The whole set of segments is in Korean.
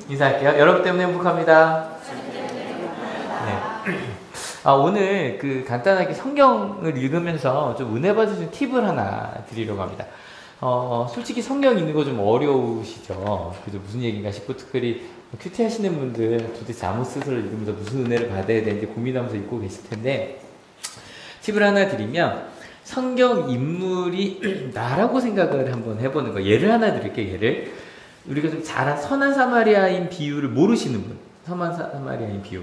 인사할게요. 여러분 때문에 행복합니다. 네. 오늘 간단하게 성경을 읽으면서 좀 은혜 받으신 팁을 하나 드리려고 합니다. 솔직히 성경 읽는 거 좀 어려우시죠? 그래서 무슨 얘기인가 싶고, 특별히 큐티 하시는 분들 도대체 아모스서를 읽으면서 무슨 은혜를 받아야 되는지 고민하면서 읽고 계실 텐데, 팁을 하나 드리면, 성경 인물이 나라고 생각을 한번 해보는 거. 예를 하나 드릴게요, 예를. 우리가 좀 잘 선한 사마리아인 비유를 모르시는 분. 선한 사마리아인 비유.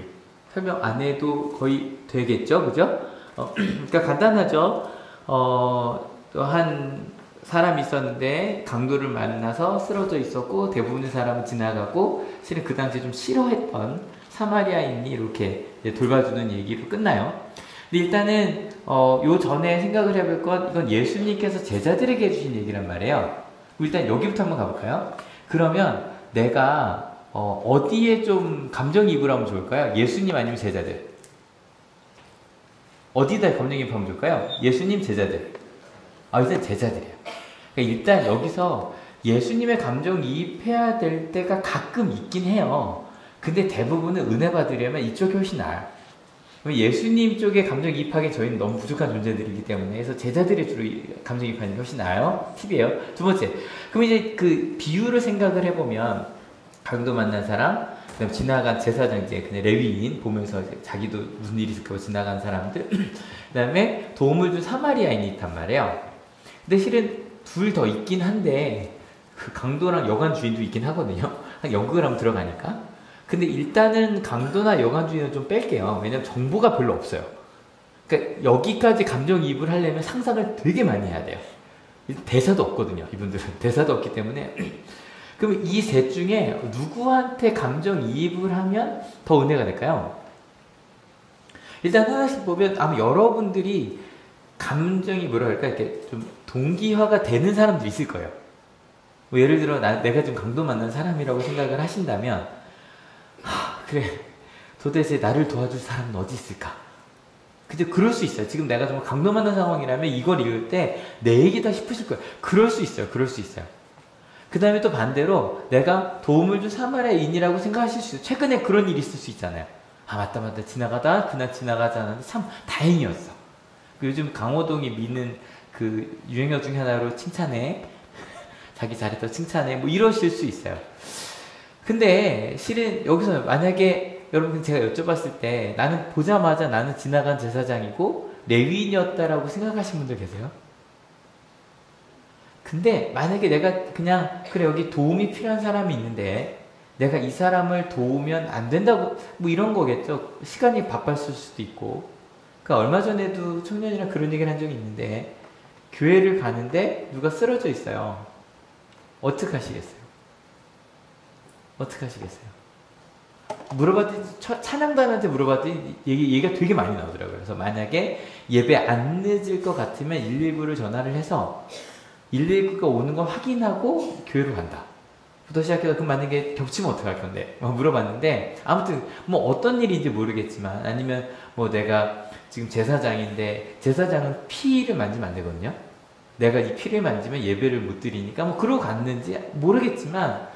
설명 안 해도 거의 되겠죠? 그죠? 그러니까 간단하죠? 또 한 사람이 있었는데 강도를 만나서 쓰러져 있었고 대부분의 사람은 지나가고 실은 그 당시에 좀 싫어했던 사마리아인이 이렇게 돌봐주는 얘기로 끝나요. 근데 일단은 요 전에 생각을 해볼 건 이건 예수님께서 제자들에게 해주신 얘기란 말이에요. 일단 여기부터 한번 가볼까요? 그러면 내가 어디에 좀 감정이입을 좋을까요? 예수님 아니면 제자들? 어디다 감정이입하면 좋을까요? 예수님, 제자들. 일단 제자들이에요. 그러니까 일단 여기서 예수님의 감정이입해야 될 때가 가끔 있긴 해요. 근데 대부분은 은혜 받으려면 이쪽이 훨씬 나아요. 예수님 쪽에 감정이입하기엔 저희는 너무 부족한 존재들이기 때문에 그래서 제자들의 주로 감정이입하는 게 훨씬 나아요. 팁이에요. 두 번째, 그럼 이제 그 비유를 생각을 해보면 강도 만난 사람, 그다음 지나간 제사장, 이제 그냥 레위인 보면서 이제 자기도 무슨 일이 있을까 지나간 사람들, 그다음에 도움을 준 사마리아인이 있단 말이에요. 근데 실은 둘 더 있긴 한데 그 강도랑 여관 주인도 있긴 하거든요. 연극을 하면 들어가니까. 근데 일단은 강도나 여관 주인은 좀 뺄게요. 왜냐면 정보가 별로 없어요. 그러니까 여기까지 감정이입을 하려면 상상을 되게 많이 해야 돼요. 대사도 없거든요. 이분들은 대사도 없기 때문에. 그럼 이 셋 중에 누구한테 감정이입을 하면 더 은혜가 될까요? 일단 하나씩 보면 아마 여러분들이 감정이 이렇게 좀 동기화가 되는 사람도 있을 거예요. 뭐 예를 들어 내가 좀 강도 만난 사람이라고 생각을 하신다면 그래, 도대체 나를 도와줄 사람은 어디 있을까? 근데 그럴 수 있어요. 지금 내가 정말 강도 만난 상황이라면 이걸 읽을 때 내 얘기다 싶으실 거예요. 그럴 수 있어요. 그럴 수 있어요. 그 다음에 또 반대로 내가 도움을 준 사마리아인이라고 생각하실 수 있어요. 최근에 그런 일이 있을 수 있잖아요. 맞다 지나가다 그날 지나가지 않았는데 참 다행이었어. 요즘 강호동이 미는 그 유행어 중에 하나로 칭찬해. 자기 잘했다 칭찬해. 뭐 이러실 수 있어요. 근데 실은 여기서 만약에 여러분 제가 여쭤봤을 때 나는 보자마자 나는 지나간 제사장이고 레위인이었다라고 생각하시는 분들 계세요? 근데 만약에 내가 그냥 그래 여기 도움이 필요한 사람이 있는데 내가 이 사람을 도우면 안 된다고 뭐 이런 거겠죠. 시간이 바빴을 수도 있고. 그러니까 얼마 전에도 청년이랑 그런 얘기를 한 적이 있는데 교회를 가는데 누가 쓰러져 있어요. 어떡하시겠어요? 물어봤더니 찬양단한테 물어봤더니 얘기가 되게 많이 나오더라고요. 그래서 만약에 예배 안 늦을 것 같으면 119를 전화를 해서 119가 오는 거 확인하고 교회로 간다. 부터 시작해서 그럼 만약에 겹치면 어떡할 건데 물어봤는데 아무튼 뭐 어떤 일인지 모르겠지만 아니면 뭐 내가 지금 제사장인데 제사장은 피를 만지면 안 되거든요. 내가 이 피를 만지면 예배를 못 드리니까 뭐 그러고 갔는지 모르겠지만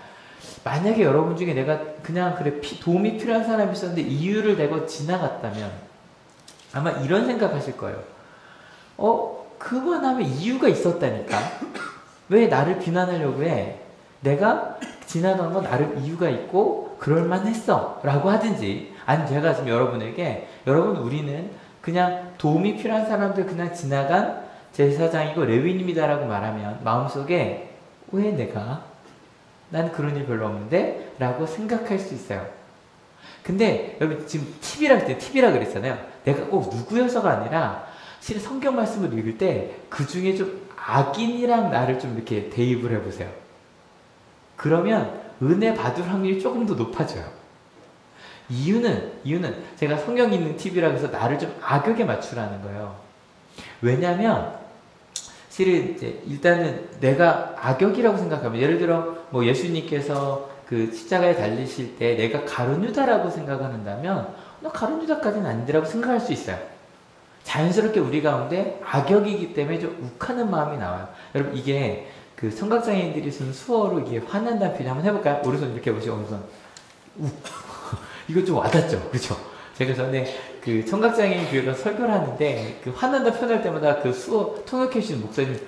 만약에 여러분 중에 내가 그냥 그래 도움이 필요한 사람이 있었는데 이유를 대고 지나갔다면 아마 이런 생각하실 거예요. 그만하면 이유가 있었다니까. 왜 나를 비난하려고 해? 내가 지나간 건 나름 이유가 있고 그럴만했어 라고 하든지 아니면 제가 지금 여러분에게 여러분 우리는 그냥 도움이 필요한 사람들 그냥 지나간 제사장이고 레위인입니다 라고 말하면 마음속에 왜 난 그런 일 별로 없는데? 라고 생각할 수 있어요. 근데 여러분 지금 팁이라 그랬잖아요. 내가 꼭 누구여서가 아니라 실은 성경 말씀을 읽을 때 그 중에 좀 악인이랑 나를 좀 이렇게 대입을 해보세요. 그러면 은혜 받을 확률이 조금 더 높아져요. 이유는 제가 성경 읽는 팁이라고 해서 나를 좀 악역에 맞추라는 거예요. 왜냐면 실은 이제 일단은 내가 악역이라고 생각하면 예를 들어 뭐 예수님께서 그 십자가에 달리실 때 내가 가룟 유다라고 생각을 한다면 너 가룟 유다까지는 아니라고 생각할 수 있어요. 자연스럽게 우리 가운데 악역이기 때문에 좀 욱하는 마음이 나와요. 여러분 이게 그 청각장애인들이 쓰는 수어로 이게 화낸다는 표현 한번 해볼까요? 오른손 이렇게 보시고 오른손 이거 좀 와닿죠? 그죠? 제가 전에 그 청각장애인 교회가 설교를 하는데 그 화난다 표현할 때마다 그 통역해 주시는 목사님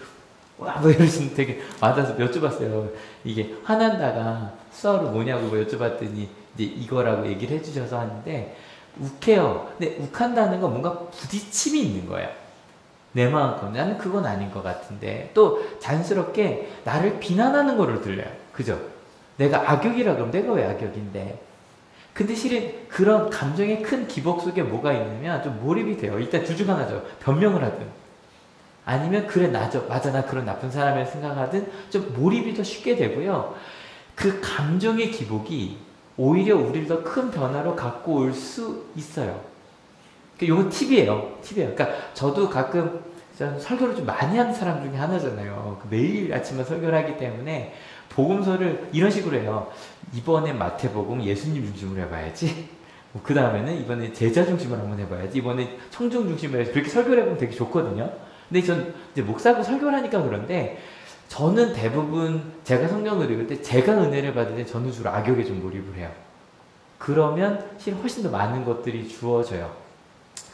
와, 뭐 이러시는 되게 와닿아서 여쭤봤어요. 이게 화난다가 수어로 뭐냐고 뭐 여쭤봤더니 이제 이거라고 얘기를 해주셔서 하는데 욱해요. 근데 욱한다는 건 뭔가 부딪힘이 있는 거예요. 내 마음껏 나는 그건 아닌 것 같은데 또 자연스럽게 나를 비난하는 거로 들려요. 그죠? 내가 악역이라 그러면 내가 왜 악역인데? 근데 실은 그런 감정의 큰 기복 속에 뭐가 있냐면 좀 몰입이 돼요. 일단 둘 중 하나죠. 변명을 하든 아니면 그래 맞아 나 그런 나쁜 사람이라 생각하든 좀 몰입이 더 쉽게 되고요. 그 감정의 기복이 오히려 우리를 더 큰 변화로 갖고 올 수 있어요. 이건 팁이에요. 그러니까 저도 가끔 설교를 좀 많이 하는 사람 중에 하나잖아요. 매일 아침에 설교를 하기 때문에 복음서를 이런 식으로 해요. 이번에 마태복음 예수님 중심으로 해봐야지. 그 다음에는 이번에 제자 중심으로 한번 해봐야지. 이번에 청중 중심으로 해야지. 그렇게 설교를 해보면 되게 좋거든요. 근데 전 이제 목사고 설교를 하니까 그런데 저는 대부분 제가 성경을 읽을 때 제가 은혜를 받을 때 저는 주로 악역에 좀 몰입을 해요. 그러면 실은 훨씬 더 많은 것들이 주어져요.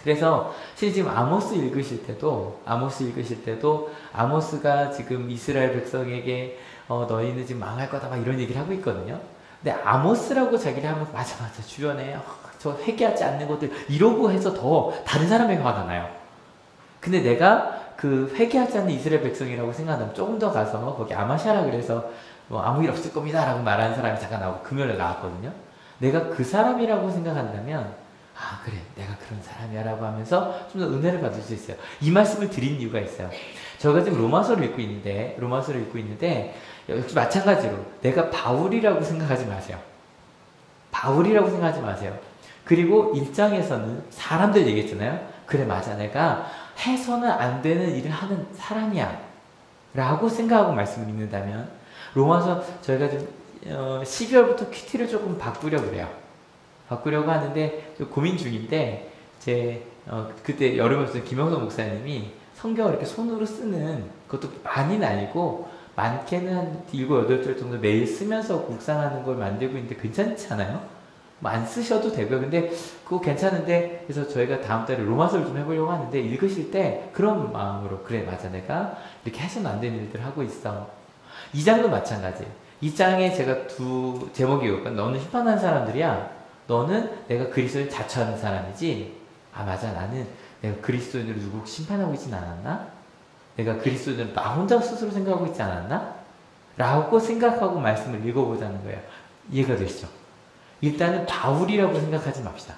그래서 실은 지금 아모스 읽으실 때도 아모스가 지금 이스라엘 백성에게 너희는 지금 망할 거다 막 이런 얘기를 하고 있거든요. 근데 아모스라고 자기를 하면 맞아 주변에 저 회개하지 않는 것들 이러고 해서 더 다른 사람에게 화가 나요. 근데 내가 그 회개하지 않는 이스라엘 백성이라고 생각하면 조금 더 가서 거기 아마샤라 그래서 뭐 아무 일 없을 겁니다 라고 말하는 사람이 잠깐 나오고 금요일에 나왔거든요. 내가 그 사람이라고 생각한다면 아 그래 내가 그런 사람이야 라고 하면서 좀 더 은혜를 받을 수 있어요. 이 말씀을 드린 이유가 있어요. 저가 지금 로마서를 읽고 있는데 역시 마찬가지로 내가 바울이라고 생각하지 마세요. 그리고 1장에서는 사람들 얘기했잖아요. 그래 맞아 내가 해서는 안 되는 일을 하는 사람이야 라고 생각하고 말씀을 읽는다면 로마서 저희가 좀 12월부터 큐티를 조금 바꾸려고 하는데 고민 중인데 그때 여름에 무슨 김영선 목사님이 성경을 이렇게 손으로 쓰는 그것도 많이는 아니고 많게는 한 7, 8절 정도 매일 쓰면서 묵상하는 걸 만들고 있는데 괜찮지 않아요? 뭐 안 쓰셔도 되고요. 근데 그거 괜찮은데 그래서 저희가 다음 달에 로마서를 좀 해보려고 하는데 읽으실 때 그런 마음으로 그래 맞아 내가 이렇게 해서는 안 되는 일들 하고 있어. 2장도 마찬가지. 2장에 제가 두 제목이 이거니까 너는 심판하는 사람들이야. 너는 내가 그리스도를 자처하는 사람이지. 아 맞아 나는 내가 그리스도인으로 누구 심판하고 있진 않았나? 내가 그리스도인으로 나 혼자 스스로 생각하고 있지 않았나? 라고 생각하고 말씀을 읽어보자는 거예요. 이해가 되시죠? 일단은 바울이라고 생각하지 맙시다.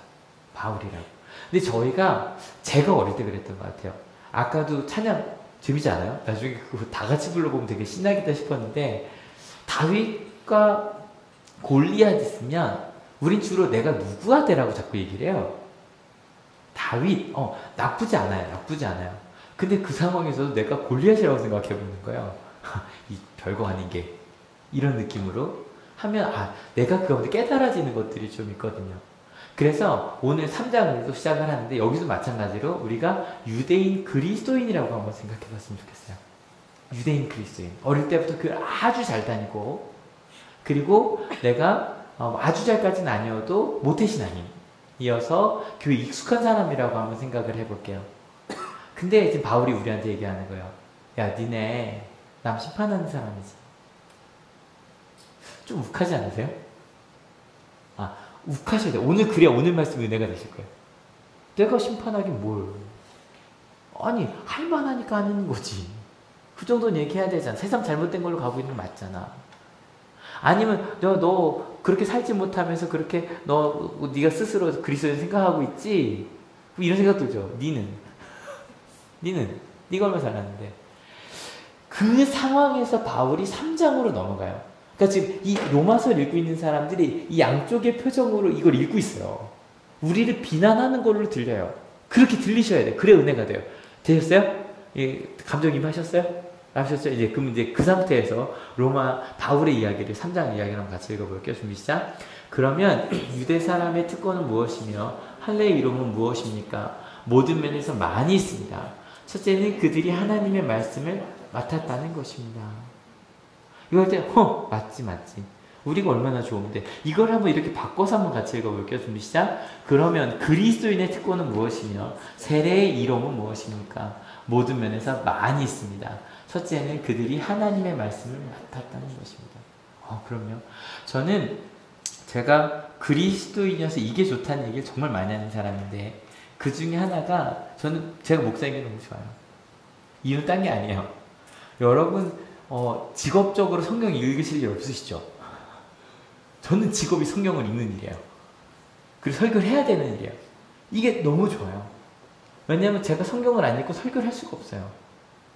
바울이라고. 근데 제가 어릴 때 그랬던 것 같아요. 아까도 찬양 재밌지 않아요? 나중에 그거 다 같이 불러보면 되게 신나겠다 싶었는데 다윗과 골리앗 있으면 우린 주로 내가 누구가 되라고 자꾸 얘기를 해요. 다윗, 나쁘지 않아요. 근데 그 상황에서도 내가 골리앗이라고 생각해 보는 거예요. 이 별거 아닌 게. 이런 느낌으로 하면, 내가 그 가운데 깨달아지는 것들이 좀 있거든요. 그래서 오늘 3장을 시작을 하는데, 여기서 마찬가지로 우리가 유대인 그리스도인이라고 한번 생각해 봤으면 좋겠어요. 유대인 그리스도인. 어릴 때부터 그 아주 잘 다니고, 그리고 내가 아주 잘까지는 아니어도 모태신앙인이어서 교회 익숙한 사람이라고 한번 생각을 해볼게요. 근데 지금 바울이 우리한테 얘기하는 거예요. 야, 니네 남 심판하는 사람이지. 좀 욱하지 않으세요? 욱하셔야 돼요. 오늘 말씀 은혜가 되실 거예요. 내가 심판하긴 뭘. 아니, 할만하니까 하는 거지. 그 정도는 얘기해야 되잖아. 세상 잘못된 걸로 가고 있는 거 맞잖아. 아니면 너 그렇게 살지 못하면서 그렇게 네가 스스로 그리스도를 생각하고 있지? 이런 생각 들죠. 네가 얼마 살았는데. 그 상황에서 바울이 3장으로 넘어가요. 그러니까 지금 이 로마서를 읽고 있는 사람들이 이 양쪽의 표정으로 이걸 읽고 있어요. 우리를 비난하는 걸로 들려요. 그렇게 들리셔야 돼요. 그래 은혜가 돼요. 되셨어요? 감정임 하셨어요? 그럼 이제 그 상태에서 바울의 이야기를 3장 이야기를 한번 같이 읽어볼게요. 준비 시작. 그러면 유대 사람의 특권은 무엇이며 할례의 이름은 무엇입니까? 모든 면에서 많이 있습니다. 첫째는 그들이 하나님의 말씀을 맡았다는 것입니다. 이거 할 때 맞지. 우리가 얼마나 좋은데 이걸 한번 이렇게 바꿔서 한번 같이 읽어볼게요. 준비 시작. 그러면 그리스도인의 특권은 무엇이며 세례의 이로움은 무엇입니까? 모든 면에서 많이 있습니다. 첫째는 그들이 하나님의 말씀을 맡았다는 것입니다. 그럼요. 저는 제가 그리스도인이어서 이게 좋다는 얘기를 정말 많이 하는 사람인데 그 중에 하나가 저는 제가 목사인 게 너무 좋아요. 이유는 딴 게 아니에요. 여러분 직업적으로 성경 읽으실 일 없으시죠? 저는 직업이 성경을 읽는 일이에요. 그리고 설교를 해야 되는 일이에요. 이게 너무 좋아요. 왜냐하면 제가 성경을 안 읽고 설교를 할 수가 없어요.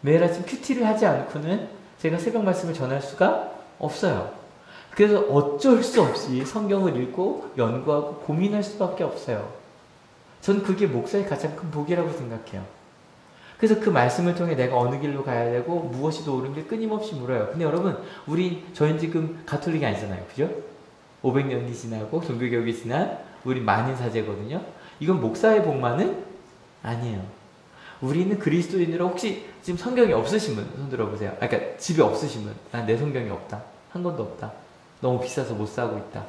매일 아침 큐티를 하지 않고는 제가 새벽 말씀을 전할 수가 없어요. 그래서 어쩔 수 없이 성경을 읽고 연구하고 고민할 수밖에 없어요. 저는 그게 목사의 가장 큰 복이라고 생각해요. 그래서 그 말씀을 통해 내가 어느 길로 가야 되고 무엇이 더 옳은 길 끊임없이 물어요. 근데 여러분, 저희는 지금 가톨릭이 아니잖아요. 그죠? 500년이 지나고 종교개혁이 지난 우리 만인사제거든요. 이건 목사의 복만은 아니에요. 우리는 그리스도인으로 혹시 지금 성경이 없으신 분 손 들어보세요. 그러니까 집에 없으신 분, 난 내 성경이 없다. 한 권도 없다. 너무 비싸서 못 사고 있다.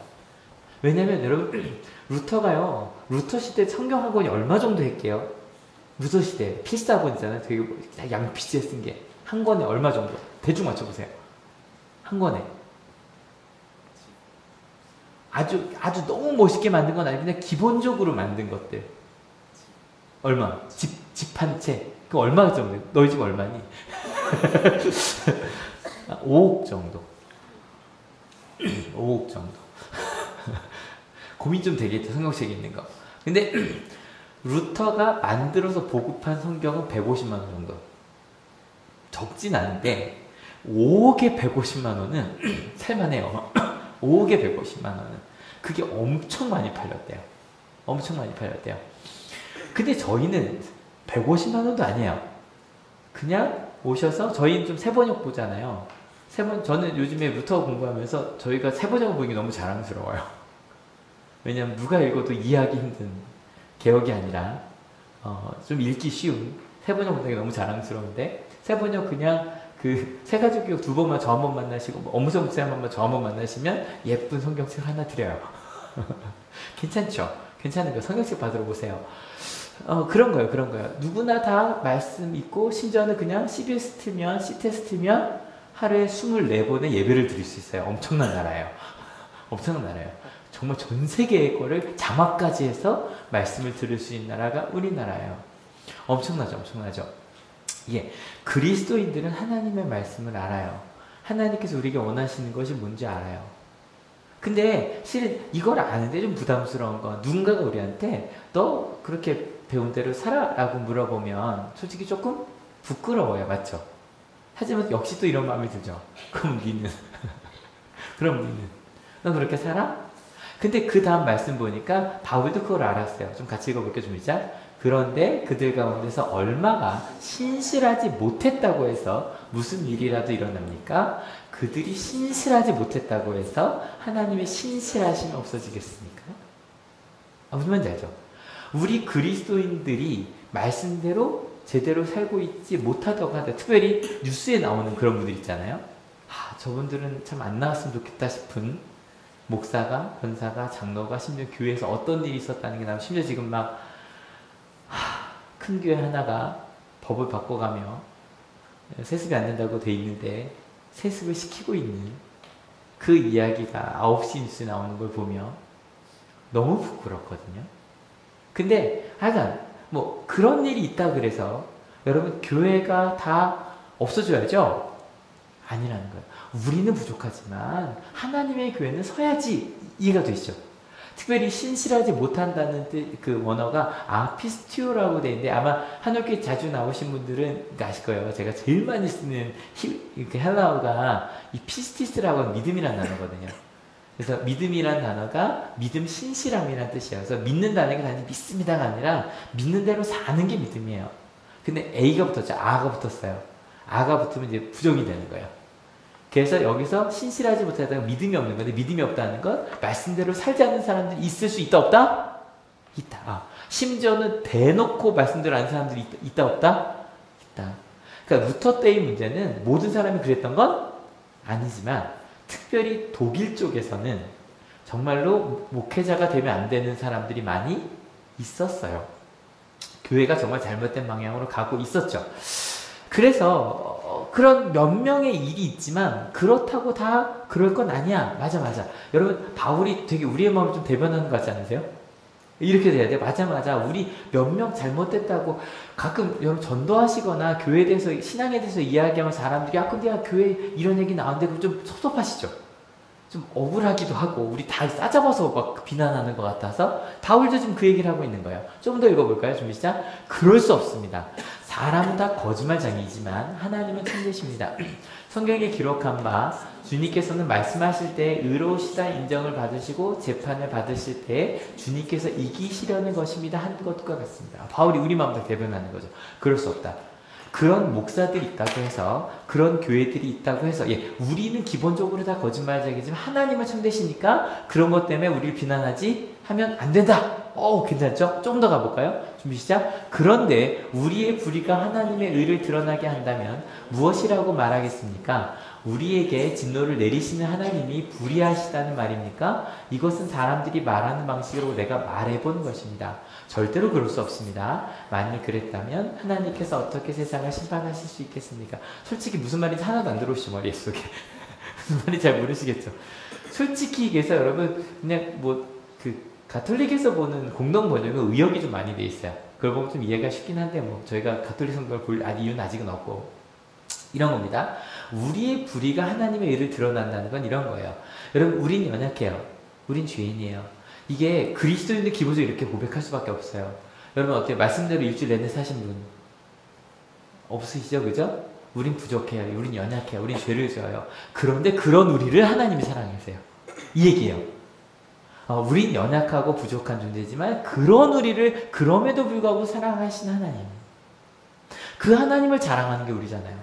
왜냐면 여러분, 루터 시대 성경 한 권이 얼마 정도 했게요? 루터 시대 필사본 있잖아요. 되게 양피지에 쓴 게 한 권에 얼마 정도? 대충 맞춰보세요. 한 권에 아주 너무 멋있게 만든 건 아니고 그냥 기본적으로 만든 것들. 얼마? 집 한 채. 그 얼마 정도? 너희 집 얼마니? 5억 정도. 5억 정도. 고민 좀 되겠죠. 성경책에 있는 거. 근데 루터가 만들어서 보급한 성경은 150만 원 정도. 적진 않은데 5억에 150만 원은 살만해요. 5억에 150만 원은. 그게 엄청 많이 팔렸대요. 엄청 많이 팔렸대요. 근데 저희는 150만 원도 아니에요. 그냥 오셔서 저희는 좀 세번역 보잖아요. 저는 요즘에 루터 공부하면서 저희가 세번역을 보는 게 너무 자랑스러워요. 왜냐면 누가 읽어도 이해하기 힘든 개혁이 아니라 좀 읽기 쉬운 세번역 보는 게 너무 자랑스러운데 세번역 그냥 그 세가지교육 2번만 저 한 번 만나시고 엄무성 목사님 한 번 저 한 번 만나시면 예쁜 성경책 하나 드려요. 괜찮죠? 괜찮은 거 성경책 받으러 오세요. 그런 거예요. 누구나 다 말씀 있고 심지어는 그냥 CBS 틀면 CTS 틀면 하루에 24번의 예배를 드릴 수 있어요. 엄청난 나라예요. 엄청난 나라예요. 정말 전 세계의 거를 자막까지 해서 말씀을 들을 수 있는 나라가 우리나라예요. 엄청나죠. 예, 그리스도인들은 하나님의 말씀을 알아요. 하나님께서 우리에게 원하시는 것이 뭔지 알아요. 근데 실은 이걸 아는데 좀 부담스러운 건 누군가가 우리한테 너 그렇게 배운 대로 살아라고 물어보면 솔직히 조금 부끄러워요. 맞죠? 하지만 역시 또 이런 마음이 들죠. 그럼 니는 너 그렇게 살아? 근데 그 다음 말씀 보니까 바울도 그걸 알았어요. 좀 같이 읽어볼게요. 좀 이자. 그런데 그들 가운데서 얼마가 신실하지 못했다고 해서 무슨 일이라도 일어납니까? 그들이 신실하지 못했다고 해서 하나님의 신실하심이 없어지겠습니까? 무슨 말인지 알죠? 우리 그리스도인들이 말씀대로 제대로 살고 있지 못하다고 하다. 특별히 뉴스에 나오는 그런 분들 있잖아요. 저분들은 참 안 나왔으면 좋겠다 싶은 목사가, 권사가, 장로가 심지어 교회에서 어떤 일이 있었다는 게 나오면 심지어 지금 막 큰 교회 하나가 법을 바꿔가며 세습이 안 된다고 돼 있는데 세습을 시키고 있는 그 이야기가 9시 뉴스에 나오는 걸 보면 너무 부끄럽거든요. 근데 하여간 뭐 그런 일이 있다 그래서 여러분 교회가 다 없어져야죠? 아니라는 거예요. 우리는 부족하지만 하나님의 교회는 서야지 이해가 되시죠? 특별히 신실하지 못한다는 그 원어가 피스티오라고 되어 있는데 아마 한올교회 자주 나오신 분들은 아실 거예요. 제가 제일 많이 쓰는 헬라어가 이 피스티스라고 하는 믿음이라는 단어거든요. 그래서 믿음이란 단어가 믿음 신실함이라는 뜻이에요. 그래서 믿는다는 게 단지 믿습니다가 아니라 믿는 대로 사는 게 믿음이에요. 근데 A가 붙었죠. 아가 붙었어요. 아가 붙으면 이제 부정이 되는 거예요. 그래서 여기서 신실하지 못하다가 믿음이 없는 건데 믿음이 없다는 건 말씀대로 살지 않는 사람들이 있을 수 있다 없다? 있다. 심지어는 대놓고 말씀대로 안 사는 사람들이 있다 없다? 있다. 그러니까 루터 때의 문제는 모든 사람이 그랬던 건 아니지만 특별히 독일 쪽에서는 정말로 목회자가 되면 안 되는 사람들이 많이 있었어요. 교회가 정말 잘못된 방향으로 가고 있었죠. 그래서 그런 몇 명의 일이 있지만 그렇다고 다 그럴 건 아니야. 맞아. 여러분 바울이 되게 우리의 마음을 좀 대변하는 것 같지 않으세요? 이렇게 돼야 돼. 맞아. 우리 몇 명 잘못됐다고 가끔 여러분 전도하시거나 교회에 대해서 신앙에 대해서 이야기하면 사람들이 근데 교회 이런 얘기 나오는데 그거 좀 섭섭하시죠? 좀 억울하기도 하고 우리 다 싸잡아서 막 비난하는 것 같아서 바울도 지금 그 얘기를 하고 있는 거예요. 좀 더 읽어볼까요? 준비 시작. 그럴 수 없습니다. 사람은 다 거짓말장이지만 하나님은 참되십니다. 성경에 기록한 바 주님께서는 말씀하실 때 의로우시다 인정을 받으시고 재판을 받으실 때 주님께서 이기시려는 것입니다 한 것과 같습니다. 바울이 우리 마음대로 대변하는 거죠. 그럴 수 없다. 그런 목사들이 있다고 해서 그런 교회들이 있다고 해서 우리는 기본적으로 다 거짓말쟁이지만 하나님은 참되시니까 그런 것 때문에 우리를 비난하지 하면 안 된다. 괜찮죠? 좀 더 가볼까요? 준비 시작. 그런데 우리의 불의가 하나님의 의를 드러나게 한다면 무엇이라고 말하겠습니까? 우리에게 진노를 내리시는 하나님이 불의하시다는 말입니까? 이것은 사람들이 말하는 방식으로 내가 말해본 것입니다. 절대로 그럴 수 없습니다. 만일 그랬다면 하나님께서 어떻게 세상을 심판하실 수 있겠습니까? 솔직히 무슨 말인지 하나도 안 들어오시죠, 머릿속에. 무슨 말인지 잘 모르시겠죠? 솔직히 얘기해서 여러분 그냥 가톨릭에서 보는 공동 번역은 의역이 좀 많이 돼 있어요. 그걸 보면 좀 이해가 쉽긴 한데 저희가 가톨릭 성경을 볼 이유는 아직은 없고 이런 겁니다. 우리의 불의가 하나님의 의를 드러난다는 건 이런 거예요. 여러분 우린 연약해요. 우린 죄인이에요. 이게 그리스도인들 기본적으로 이렇게 고백할 수밖에 없어요. 여러분 어때요? 말씀대로 일주일 내내 사신 분 없으시죠? 그죠? 우린 부족해요. 우린 연약해요. 우린 죄를 져요. 그런데 그런 우리를 하나님이 사랑하세요. 이 얘기예요. 우린 연약하고 부족한 존재지만 그런 우리를 그럼에도 불구하고 사랑하신 하나님. 그 하나님을 자랑하는 게 우리잖아요.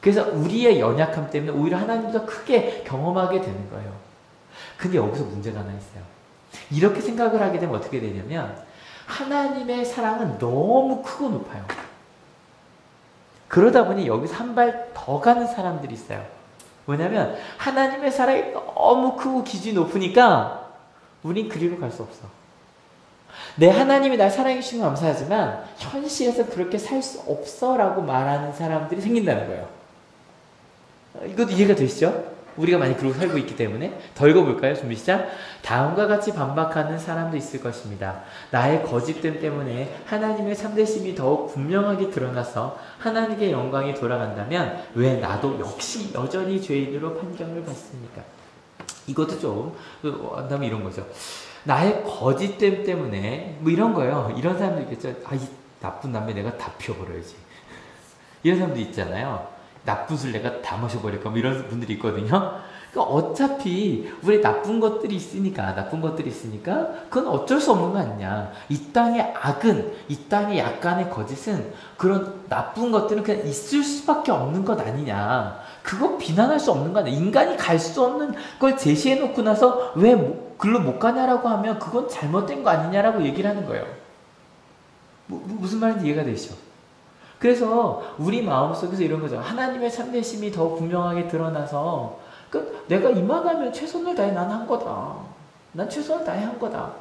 그래서 우리의 연약함 때문에 오히려 하나님보다 크게 경험하게 되는 거예요. 근데 여기서 문제가 하나 있어요. 이렇게 생각을 하게 되면 어떻게 되냐면 하나님의 사랑은 너무 크고 높아요. 그러다 보니 여기서 한 발 더 가는 사람들이 있어요. 왜냐면 하나님의 사랑이 너무 크고 기준이 높으니까 우린 그리로 갈 수 없어. 내 하나님이 날 사랑해 주시면 감사하지만 현실에서 그렇게 살 수 없어 라고 말하는 사람들이 생긴다는 거예요. 이것도 이해가 되시죠? 우리가 많이 그러고 살고 있기 때문에. 더 읽어볼까요? 준비 시작. 다음과 같이 반박하는 사람도 있을 것입니다. 나의 거짓됨 때문에 하나님의 참되심이 더욱 분명하게 드러나서 하나님의 영광이 돌아간다면 왜 나도 역시 여전히 죄인으로 판정을 받습니까? 이것도 좀 한다면 이런 거죠. 나의 거짓됨 때문에 이런 거예요. 이런 사람도 있겠죠. 이 나쁜 남매 내가 다 피워버려야지. 이런 사람도 있잖아요. 나쁜 술 내가 다 마셔버릴까 이런 분들이 있거든요. 그러니까 어차피 우리 나쁜 것들이 있으니까 그건 어쩔 수 없는 거 아니냐. 이 땅의 악은, 이 땅의 약간의 거짓은 그런 나쁜 것들은 그냥 있을 수밖에 없는 것 아니냐. 그거 비난할 수 없는 거 아니야. 인간이 갈 수 없는 걸 제시해 놓고 나서 왜 글로 못 가냐라고 하면 그건 잘못된 거 아니냐라고 얘기를 하는 거예요. 무슨 말인지 이해가 되시죠? 그래서 우리 마음속에서 이런 거죠. 하나님의 참되심이 더 분명하게 드러나서 내가 이만하면 최선을 다해 난 한 거다. 난 최선을 다해 한 거다.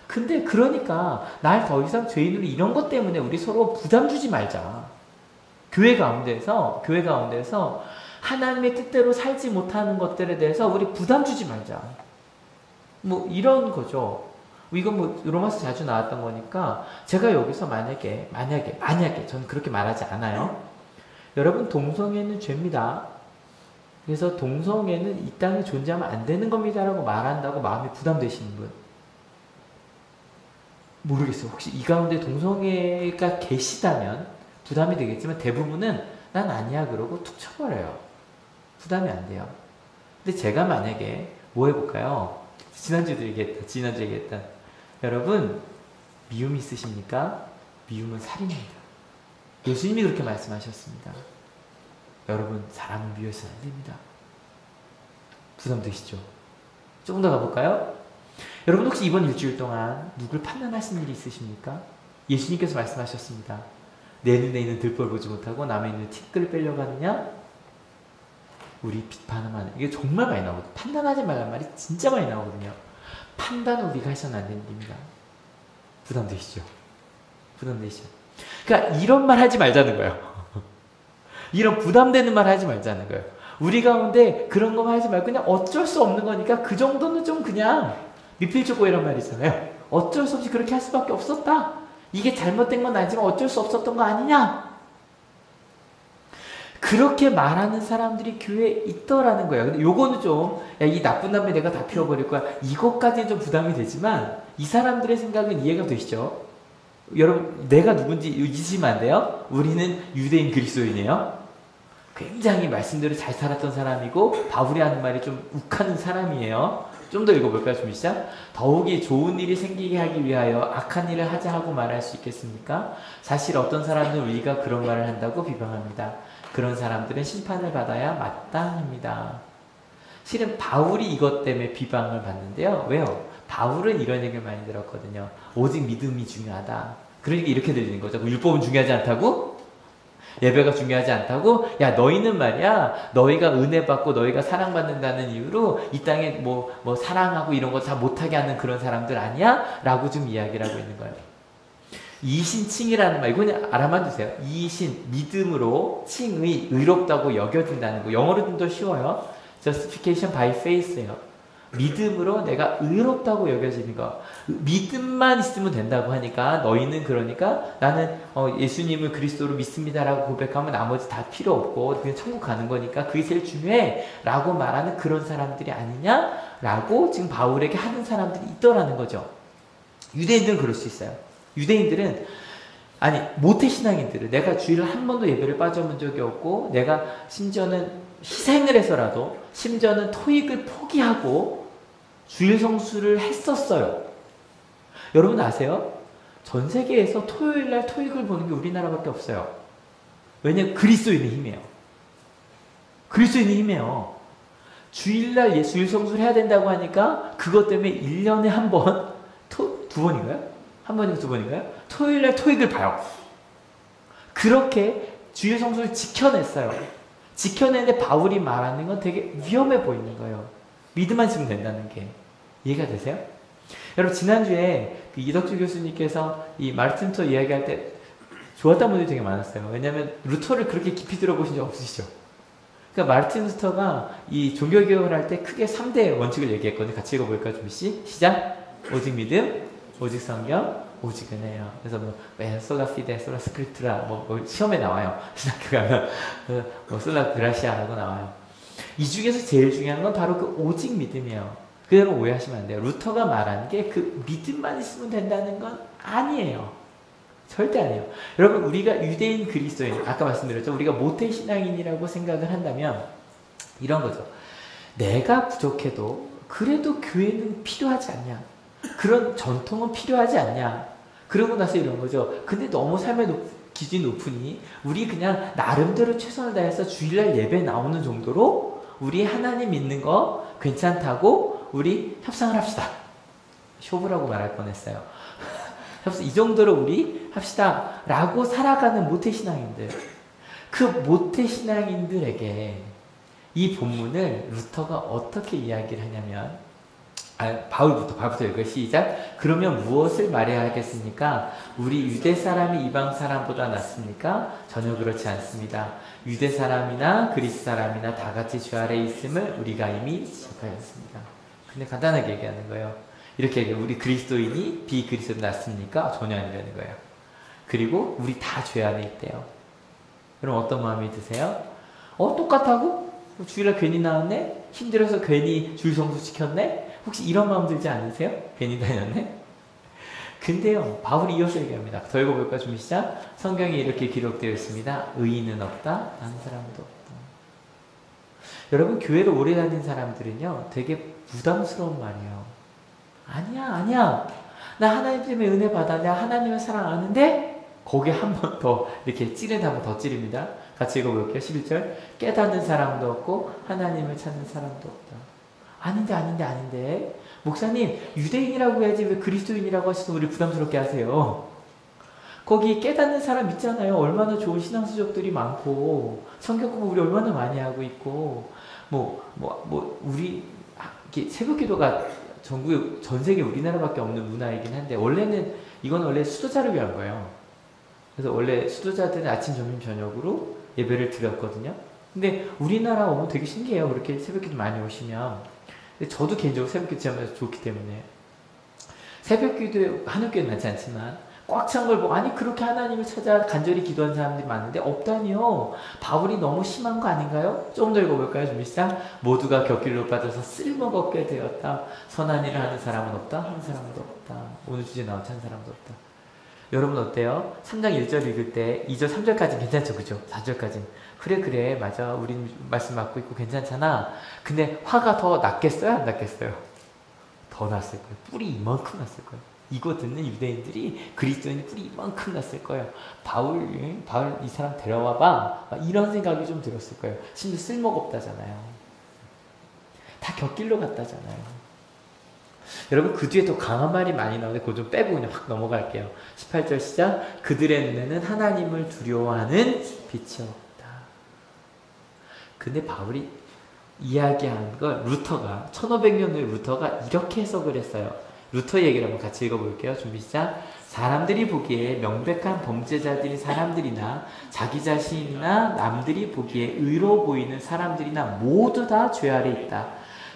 근데 그러니까 날 더 이상 죄인으로 이런 것 때문에 우리 서로 부담 주지 말자. 교회 가운데서 하나님의 뜻대로 살지 못하는 것들에 대해서 우리 부담 주지 말자. 이런 거죠. 이건 로마서 자주 나왔던 거니까 제가 여기서 만약에 저는 그렇게 말하지 않아요. 여러분 동성애는 죄입니다. 그래서 동성애는 이 땅에 존재하면 안 되는 겁니다라고 말한다고 마음이 부담되시는 분 모르겠어요. 혹시 이 가운데 동성애가 계시다면 부담이 되겠지만 대부분은 난 아니야 그러고 툭 쳐버려요. 부담이 안 돼요. 근데 제가 만약에 뭐 해볼까요? 지난주에 얘기했던 여러분 미움 있으십니까? 미움은 살인입니다. 예수님이 그렇게 말씀하셨습니다. 여러분 사람을 미워해서는 안 됩니다. 부담되시죠? 조금 더 가볼까요? 여러분 혹시 이번 일주일 동안 누굴 판단하신 일이 있으십니까? 예수님께서 말씀하셨습니다. 내 눈에 있는 들보를 보지 못하고 남의 눈에 티끌을 빼려고 하느냐? 우리 비판하면 이게 정말 많이 나오거든요. 판단하지 말란 말이 진짜 많이 나오거든요. 판단은 우리가 해서는 안 되는 일입니다. 부담되시죠? 부담되시죠? 그러니까 이런 말 하지 말자는 거예요. 이런 부담되는 말 하지 말자는 거예요. 우리 가운데 그런 거 하지 말고 그냥 어쩔 수 없는 거니까 그 정도는 좀 그냥 미필적고 이런 말 있잖아요. 어쩔 수 없이 그렇게 할 수밖에 없었다. 이게 잘못된 건 아니지만 어쩔 수 없었던 거 아니냐. 그렇게 말하는 사람들이 교회에 있더라는 거예요. 근데 요거는 좀, 야, 이 나쁜 남매 내가 다 피워버릴 거야. 이것까지는 좀 부담이 되지만, 이 사람들의 생각은 이해가 되시죠? 여러분, 내가 누군지 잊으시면 안 돼요? 우리는 유대인 그리스도인이에요. 굉장히 말씀대로 잘 살았던 사람이고, 바울이 하는 말이 좀 욱하는 사람이에요. 좀 더 읽어볼까요, 준비 시작? 더욱이 좋은 일이 생기게 하기 위하여 악한 일을 하자 하고 말할 수 있겠습니까? 사실 어떤 사람은 우리가 그런 말을 한다고 비방합니다. 그런 사람들은 심판을 받아야 마땅합니다. 실은 바울이 이것 때문에 비방을 받는데요. 왜요? 바울은 이런 얘기를 많이 들었거든요. 오직 믿음이 중요하다. 그러니까 이렇게 들리는 거죠. 율법은 중요하지 않다고? 예배가 중요하지 않다고? 야, 너희는 말이야, 너희가 은혜 받고 너희가 사랑받는다는 이유로 이 땅에 뭐 사랑하고 이런 거 다 못하게 하는 그런 사람들 아니야? 라고 좀 이야기를 하고 있는 거예요. 이신칭이라는 말, 이거는 알아만 두세요. 이신, 믿음으로 칭의, 의롭다고 여겨진다는 거. 영어로 좀 더 쉬워요. Justification by faith예요. 믿음으로 내가 의롭다고 여겨지는 거. 믿음만 있으면 된다고 하니까 너희는 그러니까 나는 예수님을 그리스도로 믿습니다라고 고백하면 나머지 다 필요 없고 그냥 천국 가는 거니까 그게 제일 중요해 라고 말하는 그런 사람들이 아니냐라고 지금 바울에게 하는 사람들이 있더라는 거죠. 유대인들은 그럴 수 있어요. 유대인들은 아니 모태신앙인들은 내가 주일을 한 번도 예배를 빠져본 적이 없고 내가 심지어는 희생을 해서라도 심지어는 토익을 포기하고 주일 성수를 했었어요. 여러분 아세요? 전 세계에서 토요일날 토익을 보는 게 우리나라밖에 없어요. 왜냐면 그리스도인의 힘이에요. 그리스도인의 힘이에요. 주일날 주일 성수를 해야 된다고 하니까 그것 때문에 1년에 한 번, 두 번인가요? 한 번인가 두 번인가요? 토요일날 토익을 봐요. 그렇게 주일 성수를 지켜냈어요. 지켜내는데 바울이 말하는 건 되게 위험해 보이는 거예요. 믿음만 있으면 된다는 게. 이해가 되세요? 여러분 지난주에 그 이덕주 교수님께서 이 마르틴 루터 이야기할 때 좋았던 분들이 되게 많았어요. 왜냐하면 루터를 그렇게 깊이 들어보신 적 없으시죠? 그러니까 마르틴 루터가 이 종교개혁을 할 때 크게 3대 원칙을 얘기했거든요. 같이 읽어볼까요? 준비씨? 시작! 오직 믿음, 오직 성경, 오직 은혜요. 그래서 솔라 피데, 솔라 스크립트라 시험에 나와요. 신학교 가면 솔라 그라시아라고 나와요. 이 중에서 제일 중요한 건 바로 그 오직 믿음이에요. 그대로 오해하시면 안 돼요. 루터가 말한 게 그 믿음만 있으면 된다는 건 아니에요. 절대 아니에요. 여러분 우리가 유대인 그리스도인 아까 말씀드렸죠. 우리가 모태신앙인이라고 생각을 한다면 이런 거죠. 내가 부족해도 그래도 교회는 필요하지 않냐. 그런 전통은 필요하지 않냐. 그러고 나서 이런 거죠. 근데 너무 삶의 기준이 높으니 우리 그냥 나름대로 최선을 다해서 주일날 예배 나오는 정도로 우리 하나님 믿는 거 괜찮다고 우리 협상을 합시다. 쇼부라고 말할 뻔했어요. 이 정도로 우리 합시다 라고 살아가는 모태신앙인들, 그 모태신앙인들에게 이 본문을 루터가 어떻게 이야기를 하냐면 바울부터 읽어요. 시작. 그러면 무엇을 말해야 하겠습니까? 우리 유대 사람이 이방 사람보다 낫습니까? 전혀 그렇지 않습니다. 유대 사람이나 그리스 사람이나 다 같이 주 아래에 있음을 우리가 이미 지적하였습니다. 근데 간단하게 얘기하는 거예요. 이렇게 얘기해요. 우리 그리스도인이 비그리스도인 낫습니까? 전혀 아니라는 거예요. 그리고 우리 다 죄 안에 있대요. 그럼 어떤 마음이 드세요? 똑같다고? 주일날 괜히 나왔네? 힘들어서 괜히 주일 성수 시켰네? 혹시 이런 마음 들지 않으세요? 괜히 다녔네? 근데요, 바울이 이어서 얘기합니다. 더 읽어볼까? 준비 시작. 성경에 이렇게 기록되어 있습니다. 의인은 없다, 한 사람도 없다. 여러분, 교회를 오래 다닌 사람들은요, 되게 부담스러운 말이에요. 아니야. 나 하나님 때문에 은혜 받아. 내가 하나님을 사랑 아는데, 거기에 한 번 더, 이렇게 찌르다 한 번 더 찌릅니다. 같이 읽어볼게요. 11절. 깨닫는 사람도 없고, 하나님을 찾는 사람도 없다. 아닌데. 목사님, 유대인이라고 해야지 왜 그리스도인이라고 하셔서 우리 부담스럽게 하세요? 거기 깨닫는 사람 있잖아요. 얼마나 좋은 신앙수족들이 많고, 성경 공부 우리 얼마나 많이 하고 있고, 우리 이렇게 새벽 기도가 전 세계 우리나라밖에 없는 문화이긴 한데 이건 원래 수도자를 위한 거예요. 그래서 원래 수도자들은 아침, 점심, 저녁으로 예배를 드렸거든요. 근데 우리나라 오면 되게 신기해요. 그렇게 새벽 기도 많이 오시면. 근데 저도 개인적으로 새벽 기도 하면서 좋기 때문에 새벽 기도에 한옥교회는 많지 않지만 꽉 찬 걸 보고 아니 그렇게 하나님을 찾아 간절히 기도하는 사람들이 많은데 없다니요. 바울이 너무 심한 거 아닌가요? 조금 더 읽어볼까요? 좀 시작. 모두가 곁길로 빠져서 쓸모없게 되었다. 선한 일을 하는 사람은 없다. 한 사람도 없다. 오늘 주제 나왔지 한 사람도 없다. 여러분 어때요? 3장 1절 읽을 때 2절 3절까지 괜찮죠? 그죠? 4절까지 그래 맞아 우린 말씀 맞고 있고 괜찮잖아. 근데 화가 더 났겠어요? 안 났겠어요? 더 났을 거예요. 뿔이 이만큼 났을 거예요. 이거 듣는 유대인들이 그리스도인이 뿔이 이만큼 났을 거예요. 바울 이 사람 데려와봐 이런 생각이 좀 들었을 거예요. 심지어 쓸모가 없다잖아요. 다 곁길로 갔다잖아요. 여러분 그 뒤에 더 강한 말이 많이 나오는데 그거 좀 빼고 그냥 확 넘어갈게요. 18절 시작. 그들의 눈에는 하나님을 두려워하는 빛이 없다. 근데 바울이 이야기한 걸 루터가 1500년 후에 루터가 이렇게 해석을 했어요. 루터 얘기를 한번 같이 읽어볼게요. 준비 시작. 사람들이 보기에 명백한 범죄자들인 사람들이나 자기 자신이나 남들이 보기에 의로 보이는 사람들이나 모두 다 죄 아래 있다.